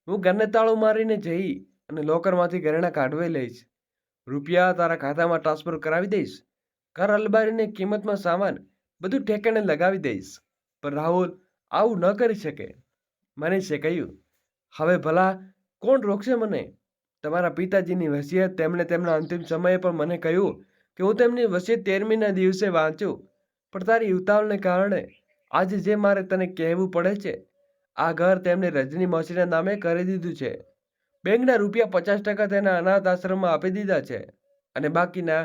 [SPEAKER 1] હું ઘરને તાળું મારીને જઈ અને લોકરમાંથી ઘરેણાં કાઢવી લઈશ. રૂપિયા તારા ખાતામાં ટ્રાન્સફર કરાવી દઈશ. ઘર, અલમારીની કિંમતમાં સામાન બધું ઠેકાણે લગાવી દઈશ. પણ રાહુલ આવું ન કરી શકે. મનીષે કહ્યું, હવે ભલા કોણ રોકશે મને? તમારા પિતાજીની વસિયત. તેમણે તેમના અંતિમ સમયે પણ મને કહ્યું કે હું તેમની વસિયત 13મીના દિવસે વાંચું. પણ તારી ઉતાવળને કારણે આજે જે મારે તને કહેવું પડે છે, આ ઘર તેમણે રજની મોસીના નામે કરી દીધું છે. બેંકના રૂપિયા 50% તેના અનાથ આશ્રમમાં આપી દીધા છે અને બાકીના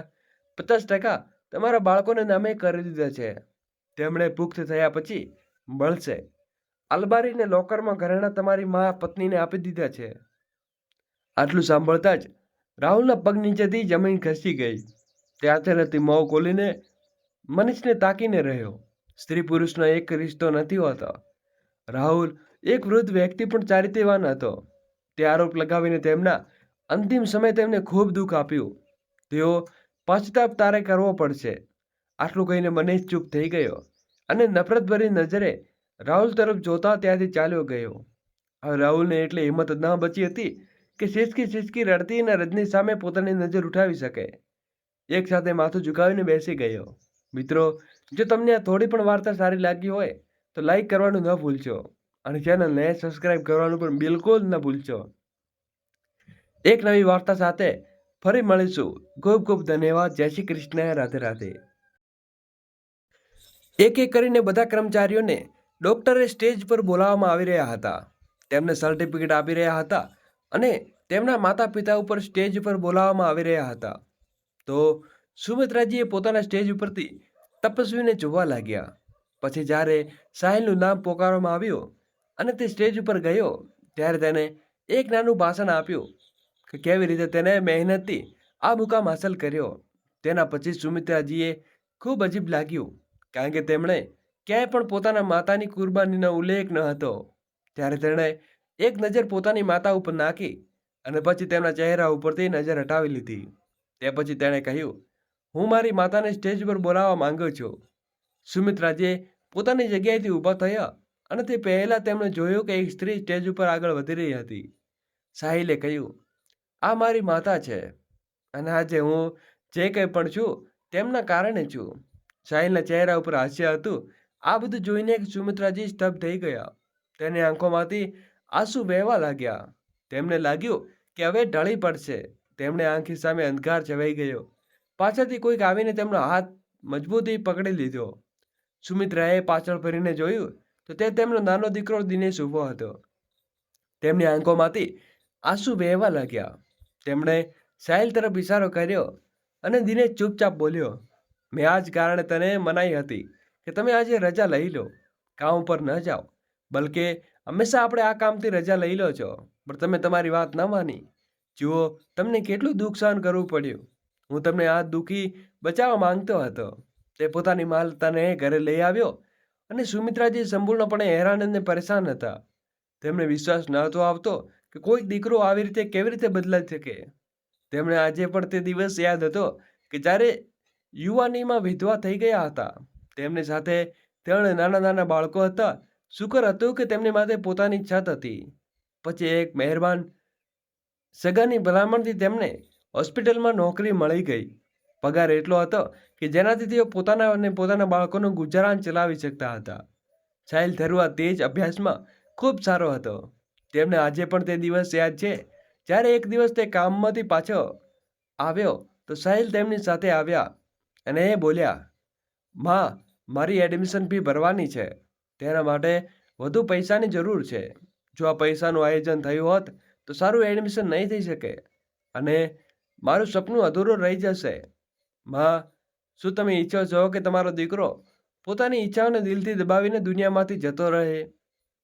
[SPEAKER 1] 50% તમારા બાળકોને નામે કરી દીધા છે. તેમણે પુખ્ત થયા પછી મળશે. અલમારીને લોકરમાં ઘરેણાં તમારી મા પત્નીને આપી દીધા છે. આટલું સાંભળતા જ રાહુલના પગ નીચેથી જમીન ખસી ગઈ. તે આચરતી મોં ખોલીને મનીષને તાકીને રહ્યો. સ્ત્રી પુરુષનો એક રિશ્તો નથી હોતો. રાહુલ એક વૃદ્ધ વ્યક્તિ પણ ચારિત્રવાન હતો. તે આરોપ લગાવીને તેમના અંતિમ સમયે તેમને ખૂબ દુઃખ આપ્યું. તેઓ પશ્ચાતાપ તારે કરવો પડશે. આટલું કહીને મનીષ ચૂપ થઈ ગયો અને નફરતભરી નજરે રાહુલ તરફ જોતા ત્યાંથી ચાલ્યો ગયો. હવે રાહુલને એટલે હિંમત ન બચી હતી કે સિસકી રડતી અને રજની સામે પોતાની નજર ઉઠાવી શકે. એક સાથે માથું ઝુકાવીને બેસી ગયો. મિત્રો, જો તમને આ થોડી પણ વાર્તા સારી લાગી હોય તો લાઈક કરવાનું ન ભૂલશો અને ચેનલને સબસ્ક્રાઇબ કરવાનું પણ બિલકુલ ન ભૂલશો. એક નવી વાર્તા સાથે ફરી મળીશું. ખૂબ ખૂબ ધન્યવાદ. જય શ્રી કૃષ્ણ. રાધે રાધે. એક એક કરીને બધા કર્મચારીઓને ડોક્ટરે સ્ટેજ પર બોલાવવામાં આવી રહ્યા હતા. તેમને સર્ટિફિકેટ આપી રહ્યા હતા અને તેમના માતા પિતા ઉપર સ્ટેજ ઉપર બોલાવવામાં આવી રહ્યા હતા. તો સુમિત્રાજીએ પોતાના સ્ટેજ ઉપરથી તપસ્વીને જોવા લાગ્યા. પછી જ્યારે સાહિલનું નામ પોકારવામાં આવ્યું અને તે સ્ટેજ ઉપર ગયો ત્યારે તેને એક નાનું ભાષણ આપ્યું કે કેવી રીતે તેને મહેનતથી આ મુકામ હાંસલ કર્યો. તેના પછી સુમિત્રાજીએ ખૂબ અજીબ લાગ્યું, કારણ કે તેમણે ક્યાંય પણ પોતાના માતાની કુરબાનીનો ઉલ્લેખ ન હતો. ત્યારે તેણે એક નજર પોતાની માતા ઉપર નાખી અને પછી તેમના ચહેરા ઉપરથી નજર હટાવી લીધી. તે પછી તેણે કહ્યું, હું મારી માતાને સ્ટેજ પર બોલાવવા માંગુ છું. સુમિત્રાજીએ પોતાની જગ્યાએથી ઊભા થયા અને તે પહેલા તેમણે જોયું કે એક સ્ત્રી સ્ટેજ ઉપર આગળ વધી રહી હતી. સાહિલે કહ્યું, આ મારી માતા છે અને આજે હું જે કંઈ પણ છું તેમના કારણે છું. સાહિલના ચહેરા ઉપર હાસ્ય હતું. આ બધું જોઈને સુમિત્રાજી સ્તબ્ધ થઈ ગયા. તેની આંખોમાંથી આંસુ વહેવા લાગ્યા. તેમને લાગ્યું કે હવે ઢળી પડશે. તેમણે આંખી સામે અંધકાર છવાઈ ગયો. પાછળથી કોઈક આવીને તેમનો હાથ મજબૂતી પકડી લીધો. સુમિત્રાએ પાછળ ફરીને જોયું તો તે તેમનો નાનો દીકરો દિનેશ ઊભો હતો. તેમની આંખોમાંથી આંસુ વહેવા લાગ્યા. તેમણે સાહિલ તરફ ઇશારો કર્યો અને દિનેશ ચૂપચાપ બોલ્યો, મેં આ જ કારણે તને મનાઈ હતી કે તમે આજે રજા લઈ લો, કામ ઉપર ન જાઓ. બલકે હંમેશા આપણે આ કામથી રજા લઈ લો છો, પણ તમે તમારી વાત ન માની. જુઓ, તમને કેટલું દુઃખ સહન કરવું પડ્યું. હું તમને આ દુઃખી બચાવવા માંગતો હતો. તે પોતાની માલતાને ઘરે લઈ આવ્યો અને સુમિત્રાજી સંપૂર્ણપણે હેરાન અને પરેશાન હતા. તેમને વિશ્વાસ નહોતો આવતો કે કોઈ દીકરો આવી રીતે કેવી રીતે બદલાઈ શકે. તેમણે આજે પણ તે દિવસ યાદ હતો કે જ્યારે યુવાનીમાં વિધવા થઈ ગયા હતા. તેમની સાથે 3 નાના નાના બાળકો હતા. શુક્ર હતું કે તેમની માથે પોતાની છત હતી. પછી એક મહેરબાન સગાની ભલામણથી તેમને હોસ્પિટલમાં નોકરી મળી ગઈ. પગાર એટલો હતો કે જેનાથી તેઓ પોતાના અને પોતાના બાળકોનું ગુજરાન ચલાવી શકતા હતા. સાહિલ થરુઆ તે જ અભ્યાસમાં ખૂબ સારો હતો. તેમને આજે પણ તે દિવસ યાદ છે જ્યારે એક દિવસ તે કામમાંથી પાછો આવ્યો તો સાહિલ તેમની સાથે આવ્યા અને એ બોલ્યા, માં, મારી એડમિશન ફી ભરવાની છે. તેના માટે વધુ પૈસાની જરૂર છે. જો આ પૈસાનું આયોજન થયું હોત તો સારું એડમિશન નહીં થઈ શકે અને મારું સપનું અધૂરું રહી જશે. માં, શું તમે ઈચ્છો છો કે તમારો દીકરો પોતાની ઈચ્છાઓને દિલથી દબાવીને દુનિયામાંથી જતો રહે?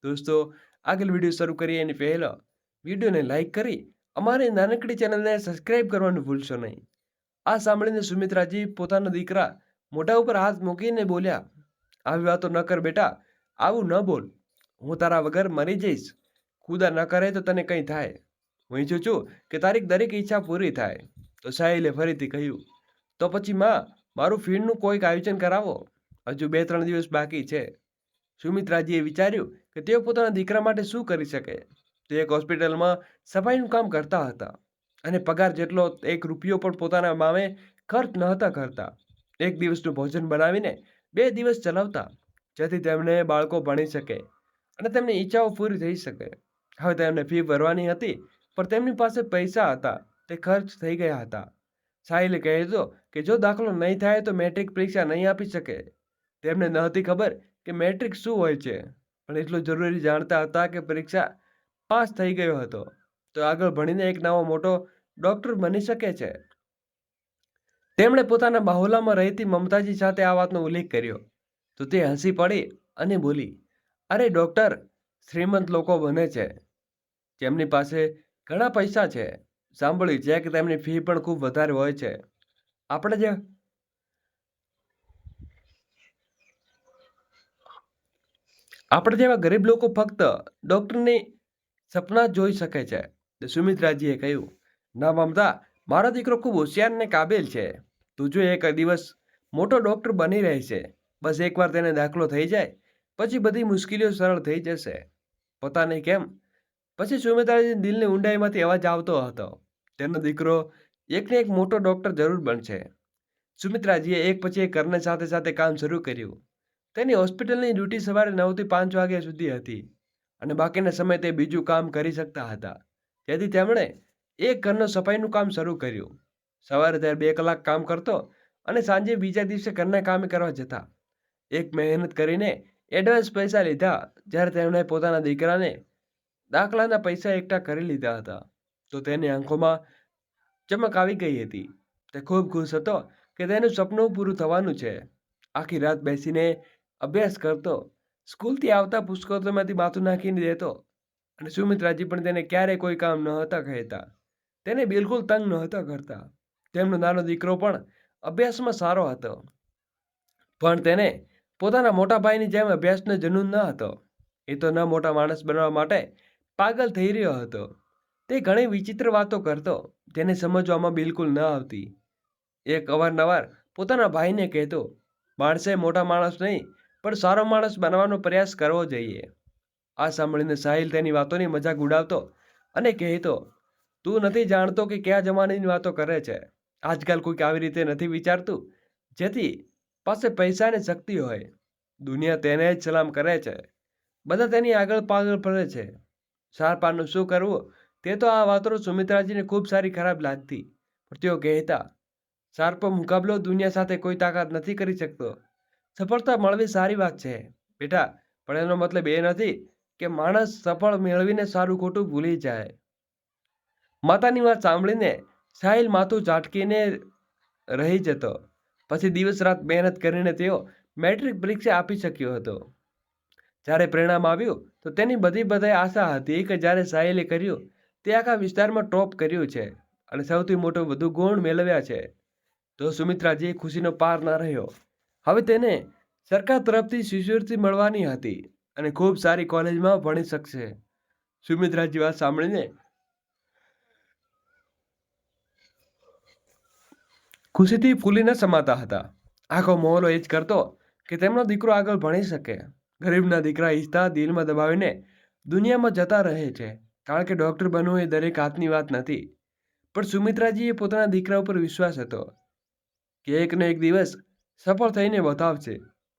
[SPEAKER 1] દોસ્તો, આગળ વિડીયો શરૂ કરીએ એની પહેલાં વિડીયોને લાઈક કરી અમારી નાનકડી ચેનલને સબસ્ક્રાઈબ કરવાનું ભૂલશો નહીં. આ સાંભળીને સુમિત્રાજી પોતાના દીકરા મોઢા ઉપર હાથ મૂકીને બોલ્યા, આવી વાતો ન કર બેટા, આવું ન બોલ. હું તારા વગર મરી જઈશ. ખુદા ન કરે તો તને કંઈ થાય. હું ઈચ્છું છું કે તારી દરેક ઈચ્છા પૂરી થાય. તો સાહિલે ફરીથી કહ્યું, તો પછી માં, મારું ફીનું કોઈક આયોજન કરાવો. હજુ 2-3 દિવસ બાકી છે. સુમિત્રાજીએ વિચાર્યું કે તેઓ પોતાના દીકરા માટે શું કરી શકે. તે એક હોસ્પિટલમાં સફાઈનું કામ કરતા હતા અને પગાર જેટલો 1 રૂપિયો પણ પોતાના મામે ખર્ચ નહોતા કરતા. એક દિવસનું ભોજન બનાવીને 2 દિવસ ચલાવતા, જેથી તેમને બાળકો ભણી શકે અને તેમની ઈચ્છાઓ પૂરી થઈ શકે. હવે તેમને ફી ભરવાની હતી, પણ તેમની પાસે પૈસા હતા તે ખર્ચ થઈ ગયા હતા. સાહિલે કહેતો કે જો દાખલો નહીં થાય તો મેટ્રિક પરીક્ષા નહીં આપી શકે. તેમને નહોતી ખબર કે મેટ્રિક શું હોય છે, પણ એટલું જરૂરી જાણતા હતા કે પરીક્ષા પાસ થઈ ગયો હતો તો આગળ ભણીને એક નવો મોટો ડોક્ટર બની શકે છે. તેમણે પોતાના બાહોલામાં રહેતી મમતાજી સાથે આ વાતનો ઉલ્લેખ કર્યો. તો તે હસી પડી અને બોલી, અરે ડૉક્ટર, શ્રીમંત લોકો બને છે જેમની પાસે ઘણા પૈસા છે. સાંભળ્યું છે કે તેમની ફી પણ ખૂબ વધારે હોય છે. આપણે જે આપણે જેવા ગરીબ લોકો ફક્ત ડૉક્ટરની સપના જ જોઈ શકે છે. તો સુમિત્રાજીએ કહ્યું, ના મમતા, મારો દીકરો ખૂબ હોશિયાર અને કાબિલ છે. તું જો એક દિવસ મોટો ડૉક્ટર બની રહેશે. બસ એકવાર તેને દાખલો થઈ જાય પછી બધી મુશ્કેલીઓ સરળ થઈ જશે. પતા નહીં કેમ પછી સુમિત્રાજીના દિલની ઊંડાઈમાંથી અવાજ આવતો હતો, તેનો દીકરો એકને એક મોટો ડૉક્ટર જરૂર બનશે. સુમિત્રાજીએ એક પછી એક કરીને સાથે સાથે કામ શરૂ કર્યું. તેની હોસ્પિટલની ડ્યુટી સવારે 9 થી 5 વાગ્યા સુધી હતી અને બાકીના સમય તે બીજું કામ કરી શકતા હતા. તેથી તેમણે એક ઘરનું સફાઈનું કામ શરૂ કર્યું. સવારે તે 2 કલાક કામ કરતો અને સાંજે બીજા દિવસે ઘરના કામ કરવા જતા. એક મહેનત કરીને એડવાન્સ પૈસા લીધા. જ્યારે તેમણે પોતાના દીકરાને દાખલાના પૈસા એકઠા કરી લીધા હતા તો તેની આંખોમાં ચમક આવી ગઈ હતી. તે ખૂબ ખુશ હતો કે તેનું સપનું પૂરું થવાનું છે. આખી રાત બેસીને અભ્યાસ કરતો, સ્કૂલથી આવતા પુસ્તકોમાંથી માથું નાખીને દેતો અને સુમિત્રાજી પણ તેને ક્યારેય કોઈ કામ ન હતા કહેતા. તેને બિલકુલ તંગ નહોતા કરતા. તેમનો નાનો દીકરો પણ અભ્યાસમાં સારો હતો, પણ તેને પોતાના મોટા ભાઈની જેમ અભ્યાસનો જનૂન ન હતો. એ તો ન મોટા માણસ બનવા માટે પાગલ થઈ રહ્યો હતો. તે ઘણી વિચિત્ર વાતો કરતો જેને સમજવામાં બિલકુલ ન આવતી. એક અવારનવાર પોતાના ભાઈને કહેતો, માણસે મોટા માણસ નહીં પણ સારો માણસ બનવાનો પ્રયાસ કરવો જોઈએ. આ સાંભળીને સાહિલ તેની વાતોની મજાક ઉડાવતો અને કહેતો, તું નથી જાણતો કે કયા જમાનાની વાતો કરે છે. આજકાલ કોઈક આવી રીતે નથી વિચારતું જેથી પાસે પૈસા અને શક્તિ હોય. દુનિયા તેને જ સલામ કરે છે. બધા તેની આગળ પાગલ પડે છે. શારપાનું શું કરવું તે તો આ વાતો સુમિત્રાજીને ખૂબ સારી ખરાબ લાગતી. પણ તેઓ કહેતા, શાર્પો મુકાબલો દુનિયા સાથે કોઈ તાકાત નથી કરી શકતો. સફળતા મળવી સારી વાત છે બેટા, પણ એનો મતલબ એ નથી કે માણસ સફળ મેળવીને સારું ખોટું ભૂલી જાય. માતાની વાત સાંભળીને સાહિલ માથું ઝાટકીને રહી જતો. પછી દિવસ રાત મહેનત કરીને તેઓ મેટ્રિક પરીક્ષા આપી શક્યો હતો. જ્યારે પરિણામ આવ્યું તો તેની બધી આશા હતી કે જ્યારે સાહિલે કર્યું તે આખા વિસ્તારમાં ટોપ કર્યું છે અને સૌથી મોટો વધુ ગુણ મેળવ્યા છે. તો સુમિત્રાજી ખુશીનો પાર ન રહ્યો. હવે તેને સરકાર તરફથી શિષ્યવૃત્તિ મળવાની હતી અને ખૂબ સારી કોલેજમાં ભણી શકશે. સુમિત્રાજી વાત સાંભળીને ખુશીથી ફૂલી ન સમાતા હતા. આખો મહોલ્લો એ જ કરતો કે તેમનો દીકરો આગળ ભણી શકે. ગરીબના દીકરા ઈચ્છતા દિલમાં દબાવીને દુનિયામાં જતા રહે છે, કારણ કે ડૉક્ટર બનવું એ દરેક હાથની વાત નથી. પણ સુમિત્રાજીએ પોતાના દીકરા ઉપર વિશ્વાસ હતો કે એકનો એક દિવસ સફળ થઈને બતાવશે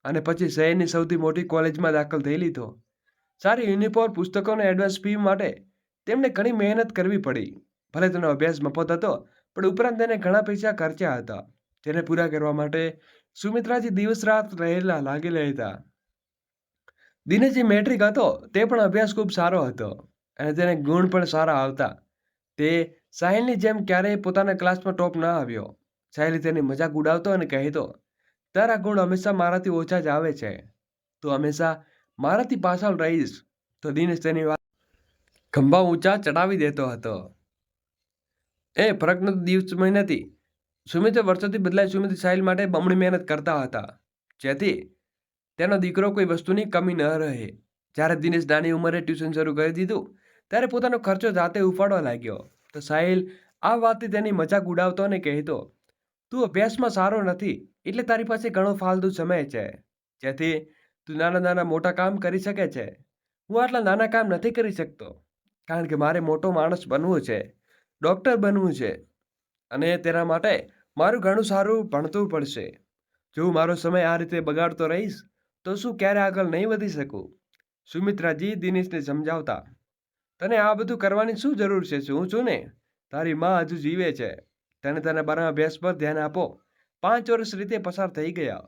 [SPEAKER 1] અને પછી શહેરની સૌથી મોટી કોલેજમાં દાખલ થઈ લીધો. સારી યુનિફોર્મ, પુસ્તકો અને એડવાન્સ ફી માટે તેમને ઘણી મહેનત કરવી પડી. ભલે તેનો અભ્યાસ મફત હતો પણ ઉપરાંત તેને ઘણા પૈસા ખર્ચ્યા હતા. તેને પૂરા કરવા માટે સુમિત્રાજી દિવસ રાત લાગેલા હતા. દિનેશ જે મેટ્રિક હતો તે પણ અભ્યાસ ખૂબ સારો હતો અને તેને ગુણ પણ સારા આવતા. તે સાહિલની જેમ ક્યારેય પોતાના ક્લાસમાં ટોપ ન આવ્યો. સાહિલ તેની મજાક ઉડાવતો અને કહેતો, તારા ગુણ હંમેશા મારાથી ઓછા જ આવે છે, તું હંમેશા મારાથી પાછળ રહીશ. તો દિનેશ તેની વાત ખંભા ઊંચા ચડાવી દેતો હતો. એ ફરક દિવસ મહિનાથી સુમિત વર્ષોથી બદલાય. સુમિત સાહિલ માટે બમણી મહેનત કરતા હતા જેથી તેનો દીકરો કોઈ વસ્તુની કમી ન રહે. જ્યારે દિનેશ નાની ઉંમરે ટ્યુશન શરૂ કરી દીધું ત્યારે પોતાનો ખર્ચો જાતે ઉપાડવા લાગ્યો. તો સાહિલ આ વાતથી તેની મજાક ઉડાવતો અને કહેતો, તું અભ્યાસમાં સારો નથી એટલે તારી પાસે ઘણો ફાલતુ સમય છે જેથી તું નાના મોટા કામ કરી શકે છે. હું આટલા નાના કામ નથી કરી શકતો કારણ કે મારે મોટો માણસ બનવું છે, ડૉક્ટર બનવું છે અને તેના માટે મારું ઘણું સારું ભણવું પડશે. જો હું મારો સમય આ રીતે બગાડતો રહીશ તો શું ક્યારે આગળ નહીં વધી શકું. સુમિત્રાજી દિનેશને સમજાવતા, તને આ બધું કરવાની શું જરૂર છે? હું છું ને, તારી માં હજુ જીવે છે. તને તેના બારા અભ્યાસ પર ધ્યાન આપો. 5 વર્ષ રીતે પસાર થઈ ગયા.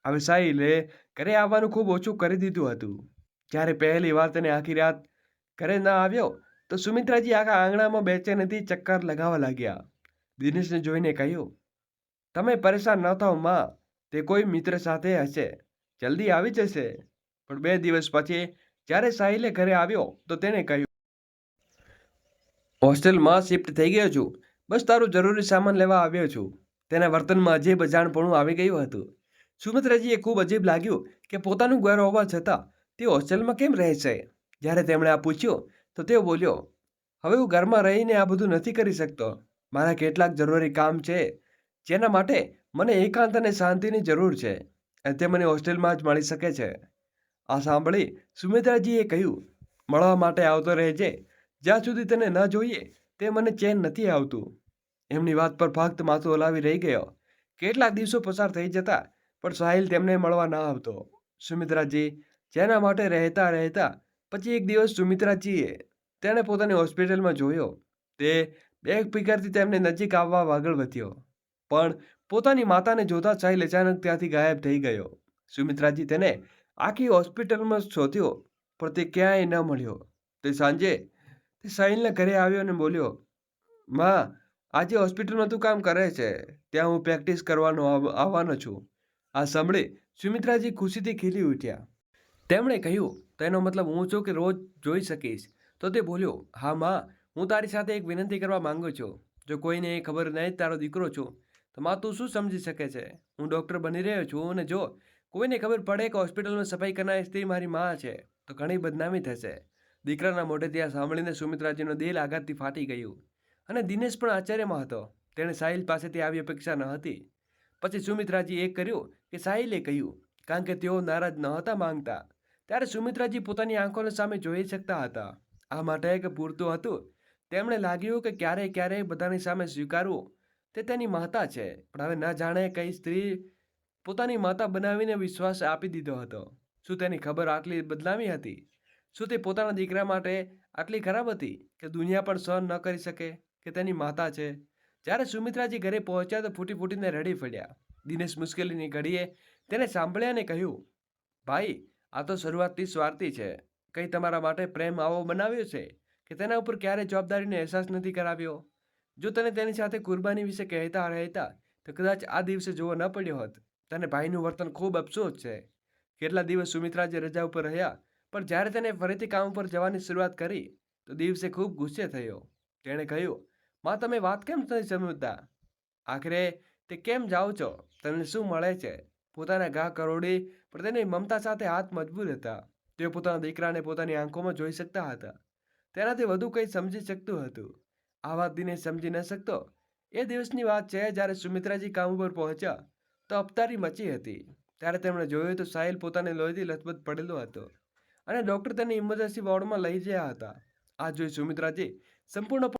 [SPEAKER 1] હવે સાહિલે ઘરે આવવાનું ખૂબ ઓછું કરી દીધું હતું. જ્યારે પહેલી વાર તેને આખી રાત ઘરે ન આવ્યો તો સુમિત્રાજી આખા આંગણામાં બેચેનીથી ચક્કર લગાવવા લાગ્યા. દિનેશને જોઈને કહ્યું, તમે પરેશાન ન થાઓ માં, તે કોઈ મિત્ર સાથે હશે. જલ્દી આવી જશે. પણ 2 દિવસ પછી જ્યારે સાહિલે ઘરે આવ્યો તો તેણે કહ્યું, હોસ્ટેલમાં શિફ્ટ થઈ ગયો છું. બસ તારું જરૂરી સામાન લેવા આવ્યો છું. તેના વર્તનમાં અજીબ અજાણપણું આવી ગયું હતું. સુમિત્રાજીએ ખૂબ અજીબ લાગ્યું કે પોતાનું ઘર હોવા છતાં તે હોસ્ટેલમાં કેમ રહે છે. જ્યારે તેમણે આ પૂછ્યું તો તેઓ બોલ્યો, હવે હું ઘરમાં રહીને આ બધું નથી કરી શકતો. મારા કેટલાક જરૂરી કામ છે જેના માટે મને એકાંત અને શાંતિની જરૂર છે અને તે મને હોસ્ટેલમાં જ મળી શકે છે. આ સાંભળી સુમિત્રાજીએ કહ્યું, મળવા માટે આવતો રહેજે. જ્યાં સુધી તને ન જોઈએ તે મને ચેન નથી આવતું. એમની વાત પર ફક્ત માથું હલાવી રહી ગયો. કેટલાક દિવસો પસાર થઈ જતા પણ સાહિલ તેમને મળવા ન આવતો. સુમિત્રાજી જેના માટે રહેતા રહેતા પછી એક દિવસ સુમિત્રાજીએ તેણે પોતાની હોસ્પિટલમાં જોયો. તે બેફિકરથી તેમને નજીક આવવા આગળ વધ્યો. પણ પોતાની માતાને જોતા સાહિલ અચાનક ત્યાંથી ગાયબ થઈ ગયો. સુમિત્રાજી તેને આખી હોસ્પિટલમાં શોધ્યો પણ તે ક્યાંય ન મળ્યો. તે સાંજે તે સાહિલના ઘરે આવ્યો અને બોલ્યો, માં, આજે હોસ્પિટલમાં તું કામ કરે છે, ત્યાં હું પ્રેક્ટિસ કરવાનો આવવાનો છું. આ સાંભળી સુમિત્રાજી ખુશીથી ખીલી ઉઠ્યા. તેમણે કહ્યું, તેનો મતલબ હું છું કે રોજ જોઈ શકીશ. તો તે બોલ્યો, હા માં, હું તારી સાથે એક વિનંતી કરવા માંગુ છું. જો કોઈને એ ખબર નહીં તારો દીકરો છું તો માં તું શું સમજી શકે છે. હું ડૉક્ટર બની રહ્યો છું અને જો કોઈને ખબર પડે કે હોસ્પિટલમાં સફાઈ કરનારી સ્ત્રી મારી માં છે તો ઘણી બદનામી થશે. દીકરાના મોઢેથી આ સાંભળીને સુમિત્રાજીનું દિલ આઘાતથી ફાટી ગયું અને દિનેશ પણ આશ્ચર્યમાં હતો. તેણે સાહિલ પાસેથી આવી અપેક્ષા ન હતી. પછી સુમિત્રાજી એ કર્યું કે સાહિલે કહ્યું, કારણ કે તેઓ નારાજ નહોતા માંગતા. ત્યારે સુમિત્રાજી પોતાની આંખોની સામે જોઈ શકતા હતા. આ માટે કે પૂરતું હતું. તેમણે લાગ્યું કે ક્યારેય ક્યારેય બધાની સામે સ્વીકારવું તે તેની માતા છે. પણ હવે ન જાણે કઈ સ્ત્રી પોતાની માતા બનાવીને વિશ્વાસ આપી દીધો હતો. શું તેની ખબર આટલી બદનામી હતી? શું તે પોતાના દીકરા માટે આટલી ખરાબ હતી કે દુનિયા પણ સહન ન કરી શકે કે તેની માતા છે? જ્યારે સુમિત્રાજી ઘરે પહોંચ્યા તો ફૂટી ફૂટીને રડી પડ્યા. દિનેશ મુશ્કેલીની ઘડીએ તેને સાંભળ્યા અને કહ્યું, ભાઈ, આ તો શરૂઆતથી સ્વાર્થી છે. કંઈ તમારા માટે પ્રેમ આવો બનાવ્યો છે કે તેના ઉપર ક્યારેય જવાબદારીનો અહેસાસ નથી કરાવ્યો. જો તને તેની સાથે કુરબાની વિશે કહેતા રહેતા તો કદાચ આ દિવસે જોવો ન પડ્યો હોત. તને ભાઈનું વર્તન ખૂબ અફસોસ છે. કેટલા દિવસ સુમિત્રાજી રજા ઉપર રહ્યા પણ જ્યારે તેને ફરીથી કામ પર જવાની શરૂઆત કરી તો દિવસે ખૂબ ગુસ્સે થયો. તેણે કહ્યું, માં, તમે વાત કેમ નથી સમજતા? આખરે તે કેમ જાઓ છો? તને શું મળે છે? પોતાના ઘા કરોડી પણ તેની મમતા સાથે હાથ મજબૂત હતા. તેઓ પોતાના દીકરાને પોતાની આંખોમાં જોઈ શકતા હતા. તેનાથી વધુ કંઈ સમજી શકતું હતું. આ વાત દિનેશ સમજી ન શકતો. એ દિવસની વાત છે જ્યારે સુમિત્રાજી કામ ઉપર પહોંચ્યા તો અફતારી મચી હતી. ત્યારે તેમણે જોયું તો સાહિલ પોતાને લોહીથી લથબથ પડેલો હતો અને ડૉક્ટર તેને ઇમરજન્સી વોર્ડમાં લઈ ગયા હતા. આ જોઈ સુમિત્રાજી સંપૂર્ણ